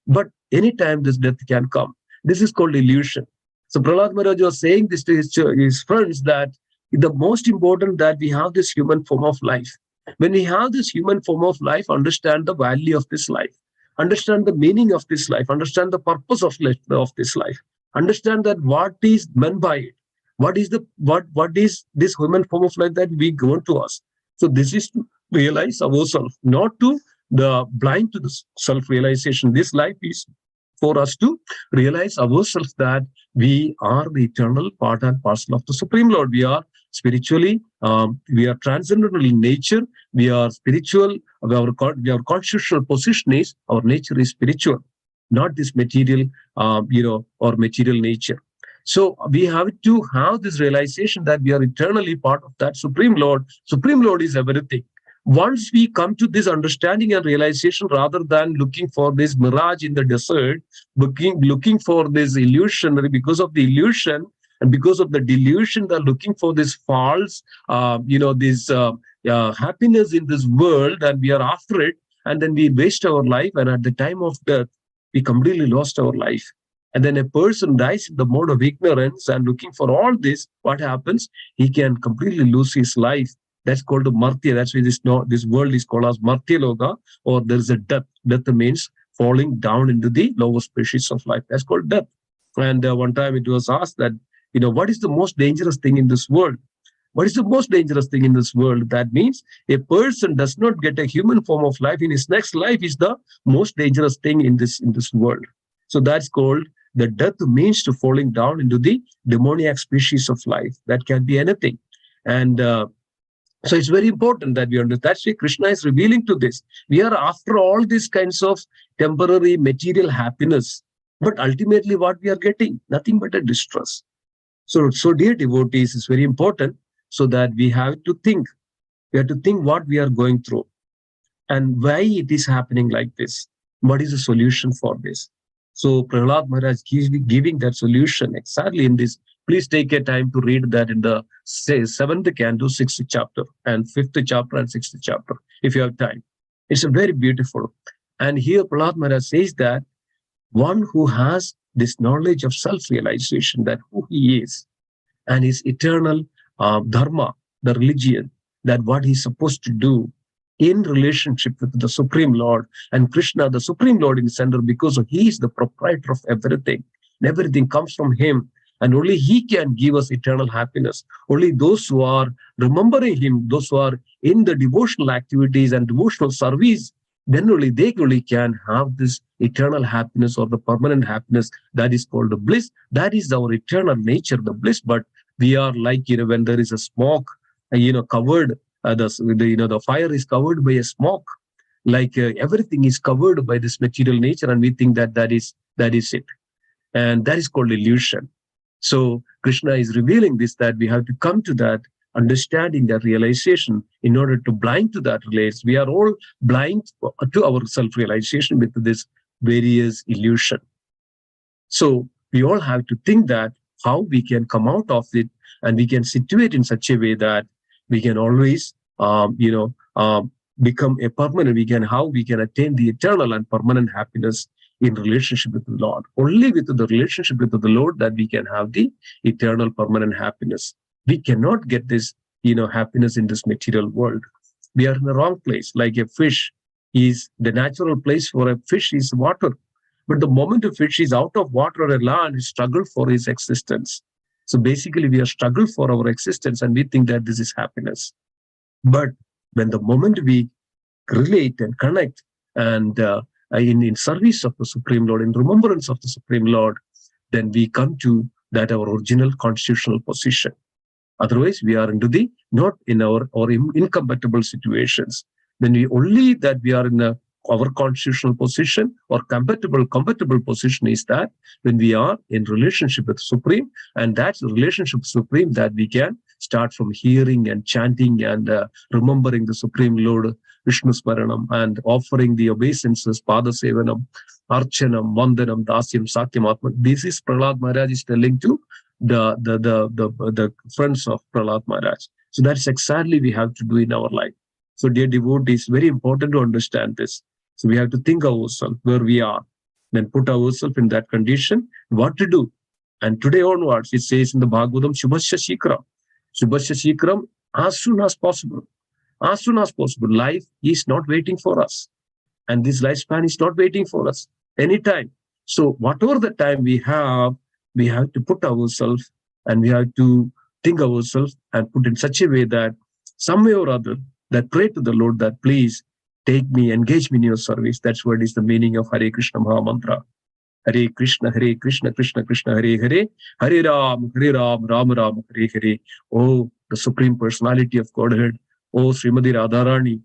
But anytime this death can come. This is called illusion. So Prahlad Maharaj was saying this to his friends, that the most important that we have this human form of life. When we have this human form of life, understand the value of this life. Understand the meaning of this life. Understand the purpose of this life. Understand that what is meant by it. What is this human form of life that we given to us? So this is to realize ourselves, not to the blind to the self-realization. This life is for us to realize ourselves that we are the eternal part and parcel of the Supreme Lord. We are spiritually, we are transcendental in nature. We are spiritual. Our constitutional position is our nature is spiritual, not this material, or material nature. So we have to have this realization that we are eternally part of that Supreme Lord. Supreme Lord is everything. Once we come to this understanding and realization, rather than looking for this mirage in the desert, looking for this illusion, because of the illusion and because of the delusion, they're looking for this false, this happiness in this world, and we are after it, and then we waste our life, and at the time of death, we completely lost our life. And then a person dies in the mode of ignorance and looking for all this, what happens? He can completely lose his life. That's called a martya. That's why this world is called as martya loka, or there is a death. Death means falling down into the lower species of life. That's called death. And one time it was asked that, what is the most dangerous thing in this world? What is the most dangerous thing in this world? That means a person does not get a human form of life in his next life is the most dangerous thing in this world. So that's called the death means to falling down into the demoniac species of life. That can be anything. And so it's very important that we understand. That's why Krishna is revealing to this. We are after all these kinds of temporary material happiness. But ultimately what we are getting? Nothing but a distress. So dear devotees, it's very important so that we have to think We have to think what we are going through and why it is happening like this. What is the solution for this? So Prahlad Maharaj is giving that solution exactly in this. Please take a time to read that in the 7th canto, 6th chapter, and 5th chapter and 6th chapter, if you have time. It's a very beautiful. And here Prahlad Maharaj says that one who has this knowledge of self-realization, that who he is, and his eternal dharma, the religion, that what he's supposed to do in relationship with the Supreme Lord and Krishna, the Supreme Lord in the center, because he is the proprietor of everything. And everything comes from him, and only he can give us eternal happiness. Only those who are remembering him, those who are in the devotional activities and devotional service, then only they only can have this eternal happiness or the permanent happiness that is called the bliss. That is our eternal nature, the bliss. But we are like, when there is a smoke, covered, the fire is covered by a smoke, like everything is covered by this material nature, and we think that is it, and that is called illusion. So Krishna is revealing this, that we have to come to that understanding, that realization, in order to blind to that relates. We are all blind to our self-realization with this various illusion. So we all have to think that how we can come out of it, and we can situate in such a way that we can always, become a permanent. How we can attain the eternal and permanent happiness in relationship with the Lord. Only with the relationship with the Lord that we can have the eternal permanent happiness. We cannot get this, happiness in this material world. We are in the wrong place. Like a fish is the natural place for a fish is water. But the moment a fish is out of water or land, he struggles for his existence. So basically, we are struggling for our existence, and we think that this is happiness. But when the moment we relate and connect, and in service of the Supreme Lord, in remembrance of the Supreme Lord, then we come to that our original constitutional position. Otherwise, we are into the not in our or incompatible situations. When we only that we are in our constitutional position or compatible position is that when we are in relationship with Supreme, and that's the relationship with Supreme that we can start from hearing and chanting and remembering the Supreme Lord, Vishnu Smaranam, and offering the obeisances, Pada Sevanam, Archanam, Vandanam, Dasyam, Satyam, Atma. This is Prahlad Maharaj is telling to the friends of Prahlad Maharaj. So that's exactly we have to do in our life. So dear devotees, very important to understand this. So we have to think ourselves where we are, then put ourselves in that condition, what to do. And today onwards, it says in the Bhagavatam, Shubhasya Shikram. Shubhasya Shikram, as soon as possible. As soon as possible. Life is not waiting for us. And this lifespan is not waiting for us anytime. So whatever the time we have to put ourselves, and we have to think ourselves and put in such a way that some way or other, that pray to the Lord that please take me, engage me in your service. That's what is the meaning of Hare Krishna Maha Mantra. Hare Krishna, Krishna Krishna, Hare Hare, Hare Ram, Ram Ram, Hare Hare. Oh, the Supreme Personality of Godhead. Oh, Srimati Radharani,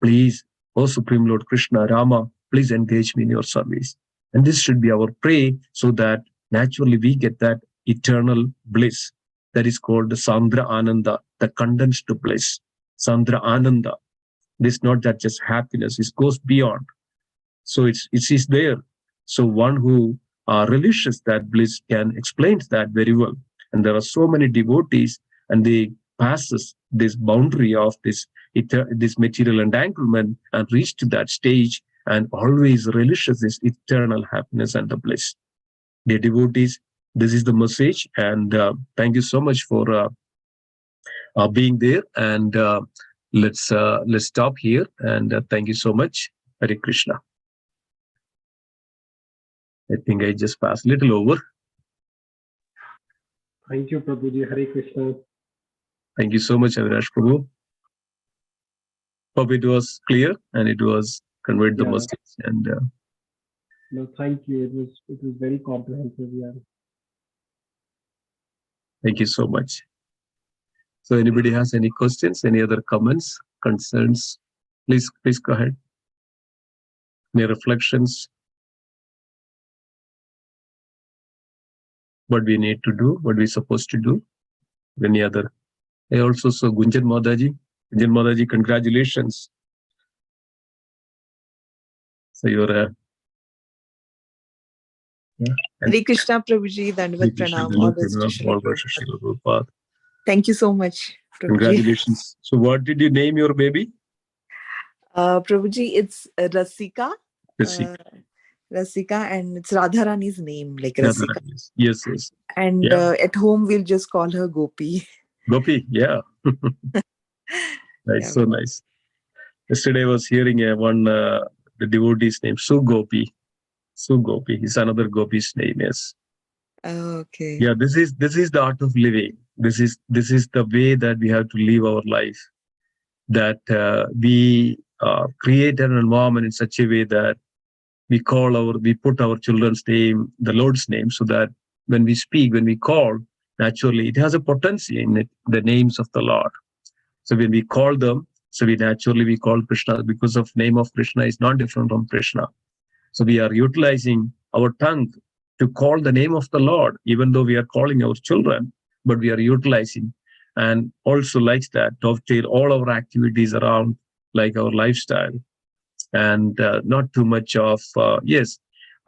please, oh Supreme Lord Krishna, Rama, please engage me in your service. And this should be our prayer, so that naturally we get that eternal bliss that is called the Sandra Ananda, the condensed bliss. Sandra Ananda. This is not that just happiness, it goes beyond. So it is there. So one who relishes that bliss can explain that very well. And there are so many devotees, and they passes this boundary of this material entanglement and reach to that stage, and always relishes this eternal happiness and the bliss. Dear devotees, this is the message, and thank you so much for being there. And let's stop here, and thank you so much. Hare Krishna. I think I just passed a little over. Thank you, Prabhuji. Hare Krishna. Thank you so much, Avinash Prabhu. Hope it was clear and it was conveyed the message. And no, thank you. It was very comprehensive. Yeah. Thank you so much. So, anybody has any questions, any other comments, concerns? Please go ahead. Any reflections? What we need to do, what we're supposed to do? Any other? I also saw Gunjan Madaji. Jin Mataji, congratulations. So you're Hare Krishna, Prabhuji, Dandavat Pranam, all those to Srila Prabhupada. Thank you so much, Prabhuji. Congratulations. So what did you name your baby? Prabhuji, it's Rasika. Rasika. Rasika, and it's Radharani's name, like Rasika. Yes, yes. And Yeah. at home, we'll just call her Gopi. Gopi, yeah. Nice, Yeah. so nice. Yesterday I was hearing the devotee's name, Sugopi. Sugopi is another Gopi's name, yes. Okay. Yeah, this is the art of living. This is the way that we have to live our life. That we create an environment in such a way that we put our children's name, the Lord's name, so that when we speak, when we call, naturally it has a potency in it, the names of the Lord. So when we call them, so we call Krishna because of name of Krishna is not different from Krishna. So we are utilizing our tongue to call the name of the Lord, even though we are calling our children, but we are utilizing, and also like that, dovetail all our activities around like our lifestyle, and not too much of,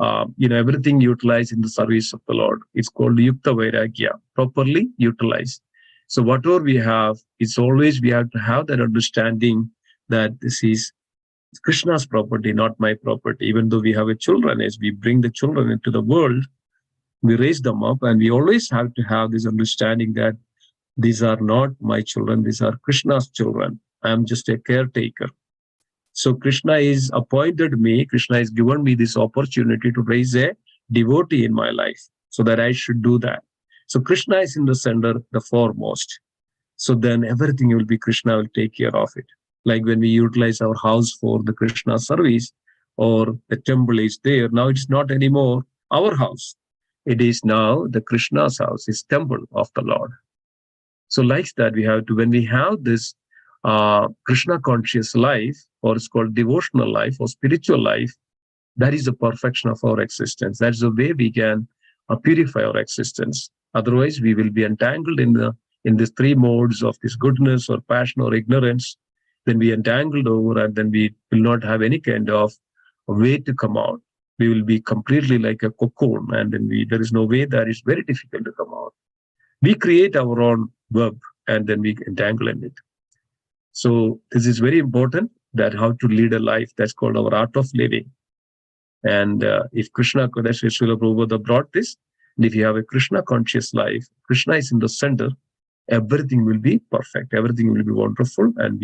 everything utilized in the service of the Lord. It's called Yukta Vairagya, properly utilized. So whatever we have, it's always we have to have that understanding that this is Krishna's property, not my property. Even though we have a children, as we bring the children into the world, we raise them up, and we always have to have this understanding that these are not my children, these are Krishna's children. I am just a caretaker. So Krishna is appointed me, Krishna has given me this opportunity to raise a devotee in my life, so that I should do that. So Krishna is in the center, the foremost. So then everything will be Krishna will take care of it. Like when we utilize our house for the Krishna service, or the temple is there, now it's not anymore our house. It is now the Krishna's house, is temple of the Lord. So like that, we have to, when we have this Krishna conscious life, or it's called devotional life or spiritual life, that is the perfection of our existence. That's the way we can purify our existence. Otherwise, we will be entangled in these three modes of this goodness or passion or ignorance. Then we entangled over, and then we will not have any kind of way to come out. We will be completely like a cocoon, and then there is no way, that is very difficult to come out. We create our own web, and then we entangle in it. So this is very important, that how to lead a life. That's called our art of living. And if Krishna, Srila Prabhupada brought this, and if you have a Krishna conscious life, Krishna is in the center, everything will be perfect, everything will be wonderful, and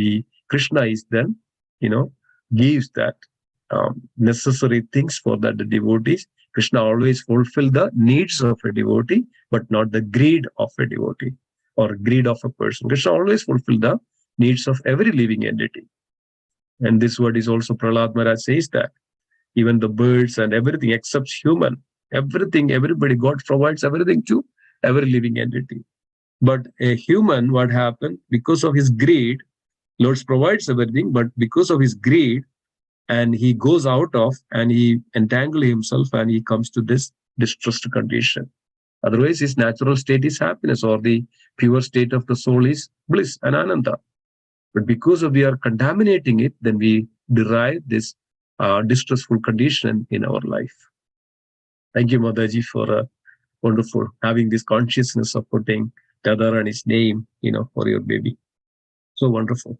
Krishna is then, gives that necessary things for that the devotees. Krishna always fulfill the needs of a devotee, but not the greed of a devotee or greed of a person. Krishna always fulfill the needs of every living entity. And this word is also, Prahlad Maharaj says that even the birds and everything except human, everything, everybody, God provides everything to every living entity. But a human, what happened? Because of his greed, Lord provides everything, but because of his greed, and he goes out of, and he entangles himself, and he comes to this distressed condition. Otherwise, his natural state is happiness, or the pure state of the soul is bliss and ananda. But because we are contaminating it, then we derive this distressful condition in our life. Thank you, Mataji, for wonderful having this consciousness of putting Radharani's name, for your baby. So wonderful.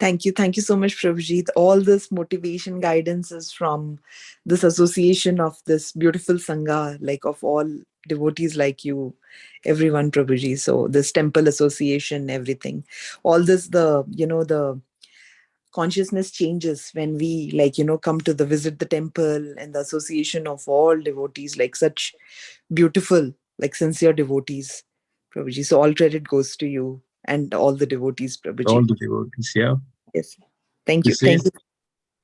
Thank you. Thank you so much, Prabhuji. All this motivation guidance is from this association of this beautiful Sangha, like of all devotees like you, everyone, Prabhuji. So this temple association, everything. All this, the consciousness changes when we come to visit the temple, and the association of all devotees, like such beautiful, like sincere devotees, Prabhuji. So all credit goes to you and all the devotees, Prabhuji. All the devotees, yeah. Yes. Thank you. Thank you.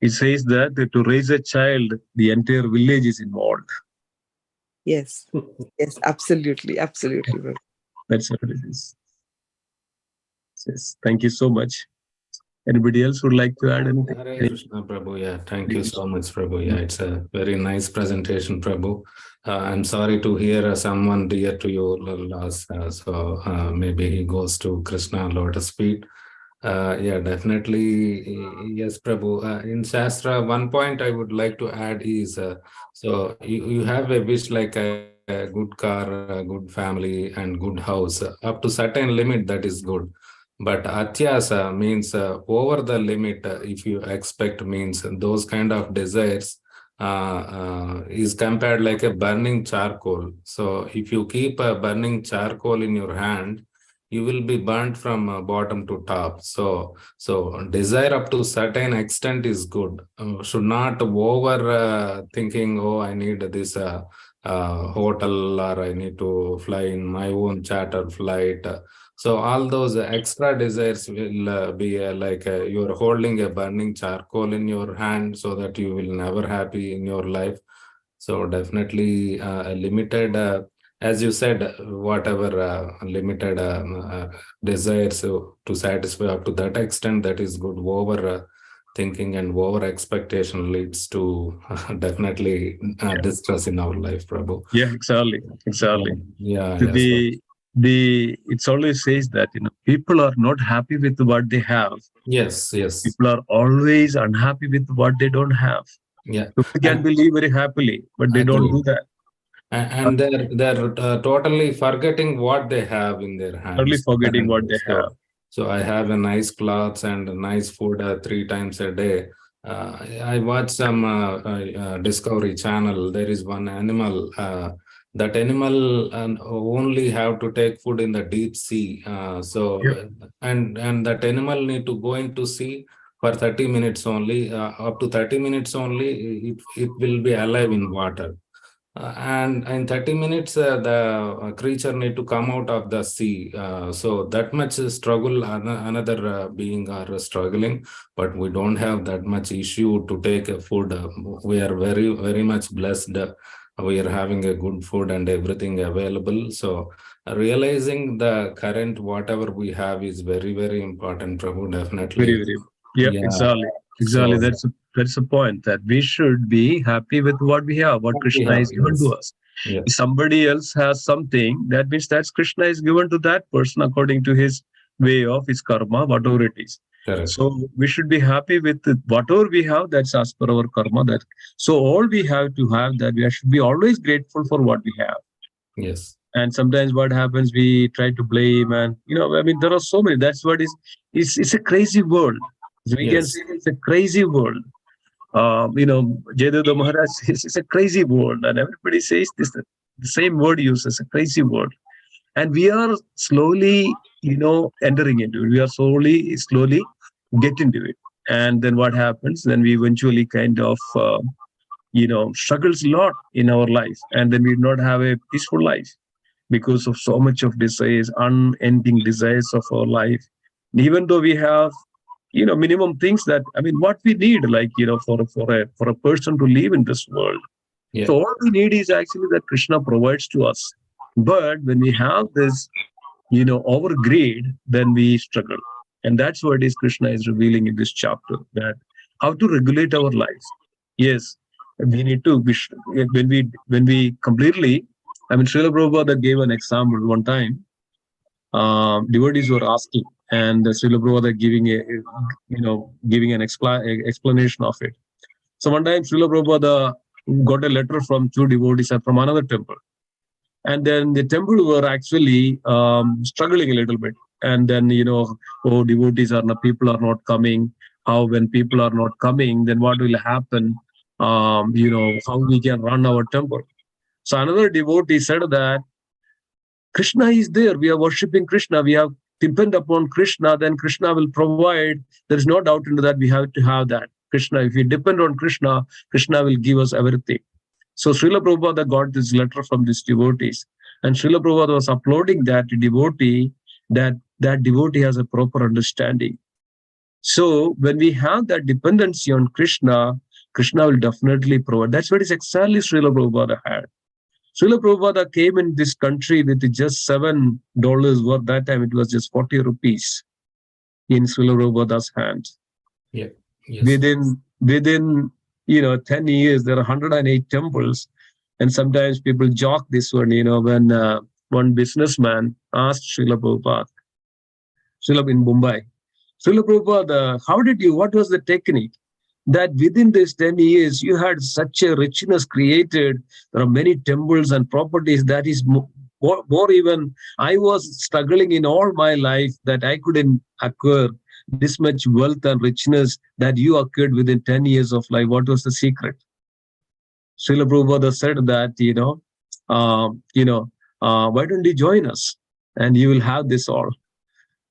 It says that to raise a child, the entire village is involved. Yes. Yes, absolutely. Absolutely. That's what it is. Yes. Thank you so much. Anybody else would like to add anything? Hare Krishna, Prabhu. Yeah, thank you so much, Prabhu. Yeah, it's a very nice presentation, Prabhu. I'm sorry to hear someone dear to you lost. So maybe he goes to Krishna lotus feet. Yeah, definitely. Yes, Prabhu. In Shastra, one point I would like to add is so you have a wish like a good car, a good family, and good house. Up to certain limit, that is good. But atyasa means over the limit, if you expect, means those kind of desires is compared like a burning charcoal. So if you keep a burning charcoal in your hand, you will be burnt from bottom to top. So desire up to certain extent is good. Should not over thinking, oh, I need this hotel, or I need to fly in my own charter flight. So all those extra desires will be like you're holding a burning charcoal in your hand, so that you will never happy in your life. So definitely a limited as you said, whatever limited desires to satisfy up to that extent, that is good. Over thinking and over expectation leads to definitely distress in our life, Prabhu. Yeah, exactly. Yeah. The it always says that people are not happy with what they have. Yes. People are always unhappy with what they don't have. Yeah. People can live very happily, but they don't do that. And they're totally forgetting what they have in their hands. Totally forgetting what they have. So I have a nice clothes and nice food 3 times a day. I watch some Discovery Channel. There is one animal. That animal only have to take food in the deep sea. And that animal need to go into sea for 30 minutes only. Up to 30 minutes only, it will be alive in water. And in 30 minutes, the creature need to come out of the sea. So that much struggle, another being are struggling, but we don't have that much issue to take food. We are very, very much blessed. We are having a good food and everything available. So realizing the current, whatever we have is very, very important, Prabhu, definitely. Very. Yeah, exactly. So, that's a point, that we should be happy with what we have, what Krishna is given to us. Yeah. If somebody else has something, that means that Krishna is given to that person according to his way of his karma, whatever it is. Correct. So we should be happy with whatever we have, that's as per our karma. So all we have to have, that we should be always grateful for what we have. Yes. And sometimes what happens, we try to blame, and there are so many. That's what it's a crazy world. So we can say it's a crazy world. Jayadeva Maharaj says it's a crazy world, and everybody says this, the same word used, as a crazy world. And we are slowly, entering into it. We are slowly get into it. And then what happens? Then we eventually kind of, struggles a lot in our life, and then we do not have a peaceful life because of so much of desires, unending desires of our life. And even though we have minimum things that, what we need, like, for a person to live in this world. Yeah. So all we need is actually that Krishna provides to us. But when we have this, over greed, then we struggle. And that's what Krishna is revealing in this chapter, that how to regulate our lives. Yes, we need to, when we completely, Srila Prabhupada gave an example one time. Devotees were asking, and Srila Prabhupada giving an explanation of it. So one time Srila Prabhupada got a letter from 2 devotees from another temple, and then the temple were actually struggling a little bit. And then people are not coming. How, when people are not coming, then what will happen? How we can run our temple? So another devotee said that Krishna is there. We are worshipping Krishna. We have depend upon Krishna, then Krishna will provide. There is no doubt into that. We have to have that. Krishna, if we depend on Krishna, Krishna will give us everything. So Srila Prabhupada got this letter from these devotees, and Srila Prabhupada was uploading that devotee, that devotee has a proper understanding. So when we have that dependency on Krishna, Krishna will definitely provide. That's what is exactly Srila Prabhupada had. Srila Prabhupada came in this country with just $7 worth. That time it was just 40 rupees in Srila Prabhupada's hands. Yeah. Yes. Within 10 years, there are 108 temples. And sometimes people joke this one, when one businessman asked Srila Prabhupada, Srila in Mumbai, Srila Prabhupada, what was the technique? That within these 10 years, you had such a richness created. There are many temples and properties that is more even, I was struggling in all my life that I couldn't acquire this much wealth and richness that you acquired within 10 years of life. What was the secret? Srila Prabhupada said that, why don't you join us and you will have this all.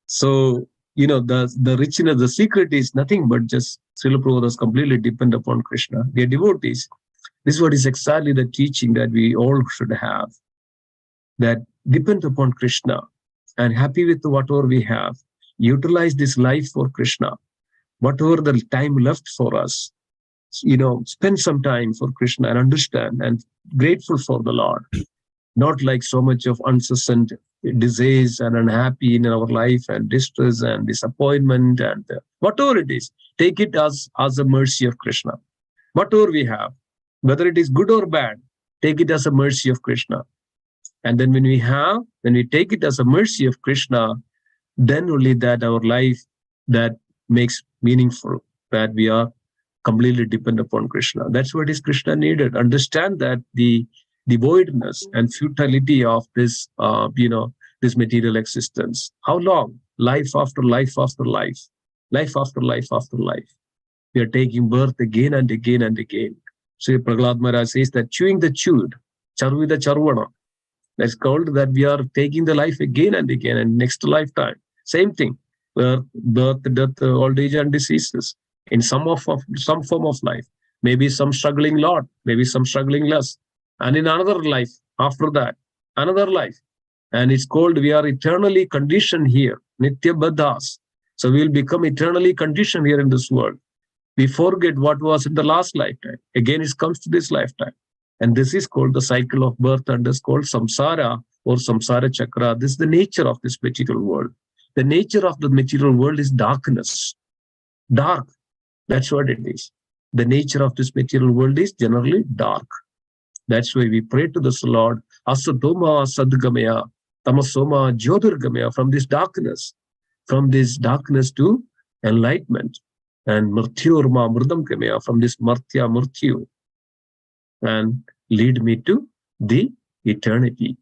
So, the richness, the secret is nothing but just Srila Prabhupada completely depend upon Krishna. Dear devotees, this is what is exactly the teaching that we all should have. That depend upon Krishna and happy with whatever we have. Utilize this life for Krishna. Whatever the time left for us, spend some time for Krishna and understand and grateful for the Lord. Not like so much of incessant disease and unhappy in our life and distress and disappointment and whatever it is, take it as a mercy of Krishna. Whatever we have, whether it is good or bad, take it as a mercy of Krishna. And then when we take it as a mercy of Krishna, then only that our life that makes meaningful, that we are completely dependent upon Krishna. That's what is Krishna needed. Understand that the voidness and futility of this, this material existence. How long? Life after life after life, life after life after life. We are taking birth again and again and again. So Prahlad Maharaj says that chewing the chewed, charvi the charvana. That's called that we are taking the life again and again and next lifetime. Same thing. Birth, death, old age and diseases in some form of life. Maybe some struggling lot, maybe some struggling less. And in another life, after that, another life. And it's called we are eternally conditioned here, Nitya Baddhas. So we'll become eternally conditioned here in this world. We forget what was in the last lifetime. Again, it comes to this lifetime. And this is called the cycle of birth, and this is called samsara or samsara chakra. This is the nature of this material world. The nature of the material world is darkness. Dark. That's what it is. The nature of this material world is generally dark. That's why we pray to the Lord, Asatoma Sadgamaya, Tamasoma Jyotirgamaya, from this darkness to enlightenment, and Murtyurma Murdamgamaya, from this Martya Murtyu, and lead me to the eternity.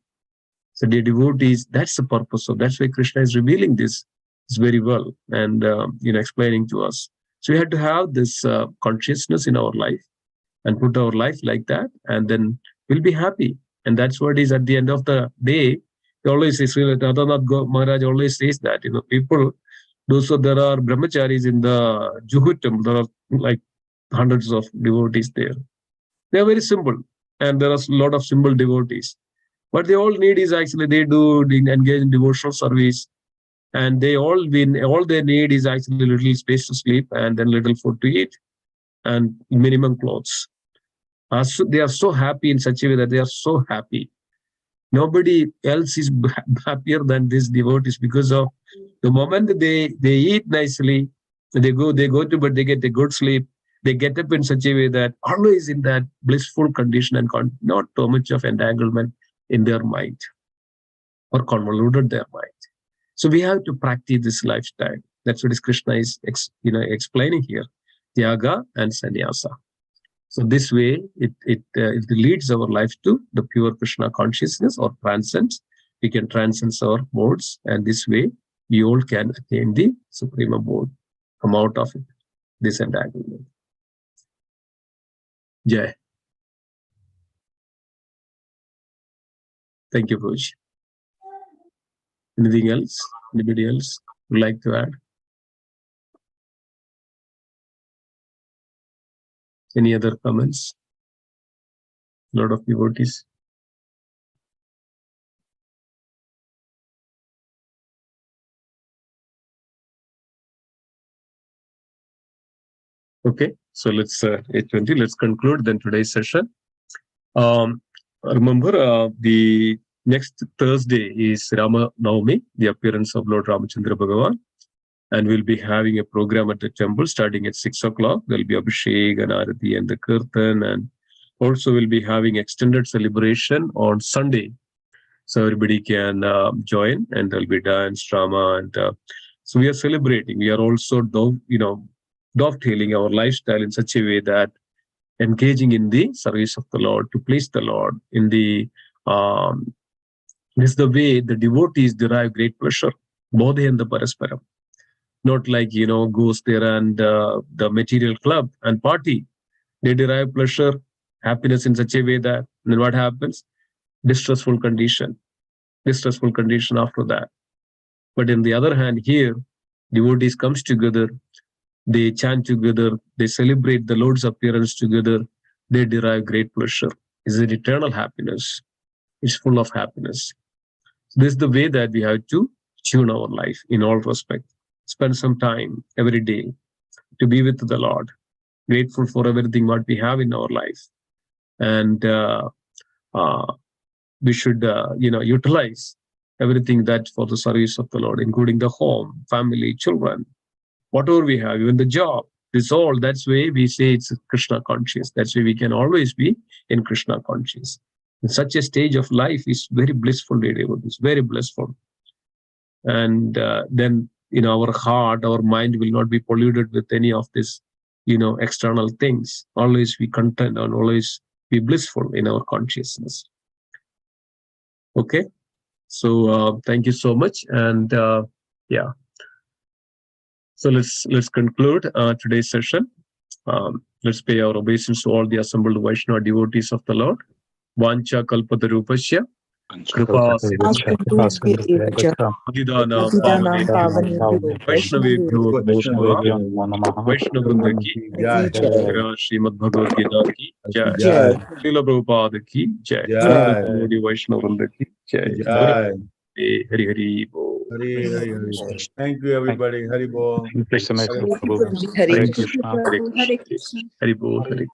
So dear devotees, that's the purpose of, that's why Krishna is revealing this very well and explaining to us. So we had to have this consciousness in our life and put our life like that, and then we'll be happy. And that's what is at the end of the day. He always says, Radhanath Maharaj always says that, people, those who there are brahmacharis in the Juhu temple, there are like hundreds of devotees there. They are very simple, and there are a lot of simple devotees. What they all need is actually they do engage in devotional service, and all they need is actually little space to sleep and then little food to eat and minimum clothes. They are so happy in such a way that they are so happy. Nobody else is happier than these devotees, because of the moment they eat nicely, they go to bed, they get a good sleep. They get up in such a way that always in that blissful condition and not too much of entanglement in their mind or convoluted their mind. So we have to practice this lifestyle. That's what Krishna is explaining here, Tyaga and Sannyasa. So this way, it leads our life to the pure Krishna consciousness or transcends. We can transcend our modes, and this way we all can attain the supreme abode, come out of it, this entanglement. Jai. Thank you, Prabhuji. Anything else? Anybody else would like to add? Any other comments? A lot of devotees. Okay, so let's 8:20. Let's conclude then today's session. Remember, the next Thursday is Rama Navami, the appearance of Lord Ramachandra Bhagavan. And we'll be having a program at the temple starting at 6 o'clock. There'll be Abhishek and Arati and the Kirtan, and also we'll be having extended celebration on Sunday. So everybody can join, and there'll be dance, drama, and So we are celebrating. We are also dovetailing our lifestyle in such a way that engaging in the service of the Lord to please the Lord in the this is the way the devotees derive great pleasure, bodhi and the parasparam. Not like goes there and the material club and party. They derive pleasure, happiness in such a way that then what happens? Distressful condition after that. But on the other hand, here devotees comes together, they chant together, they celebrate the Lord's appearance together, they derive great pleasure. It's an eternal happiness. It's full of happiness. This is the way that we have to tune our life in all respects. Spend some time every day to be with the Lord, grateful for everything what we have in our life, and we should utilize everything that for the service of the Lord, including the home, family, children, whatever we have, even the job. That's why we say it's Krishna conscious. That's why we can always be in Krishna conscious. In such a stage of life is very blissful, it's very blissful. And then our heart, our mind will not be polluted with any of this, external things. Always be content and always be blissful in our consciousness. Okay, so thank you so much, and yeah. So let's conclude today's session. Let's pay our obeisance to all the assembled Vaishnava devotees of the Lord. Vancha kalpatarupasya kripa Adidana Pavane Vaishnavebhyo Vaishnavrinda ki Jai, Srimad Bhagavad Gita ki Jai, Srila Prabhupada ki Jai, Vaishnavrinda ki Jai. Hari Hari Bo. Thank you, everybody. Hari Bo. Hare Krishna. Hari Bo. Hari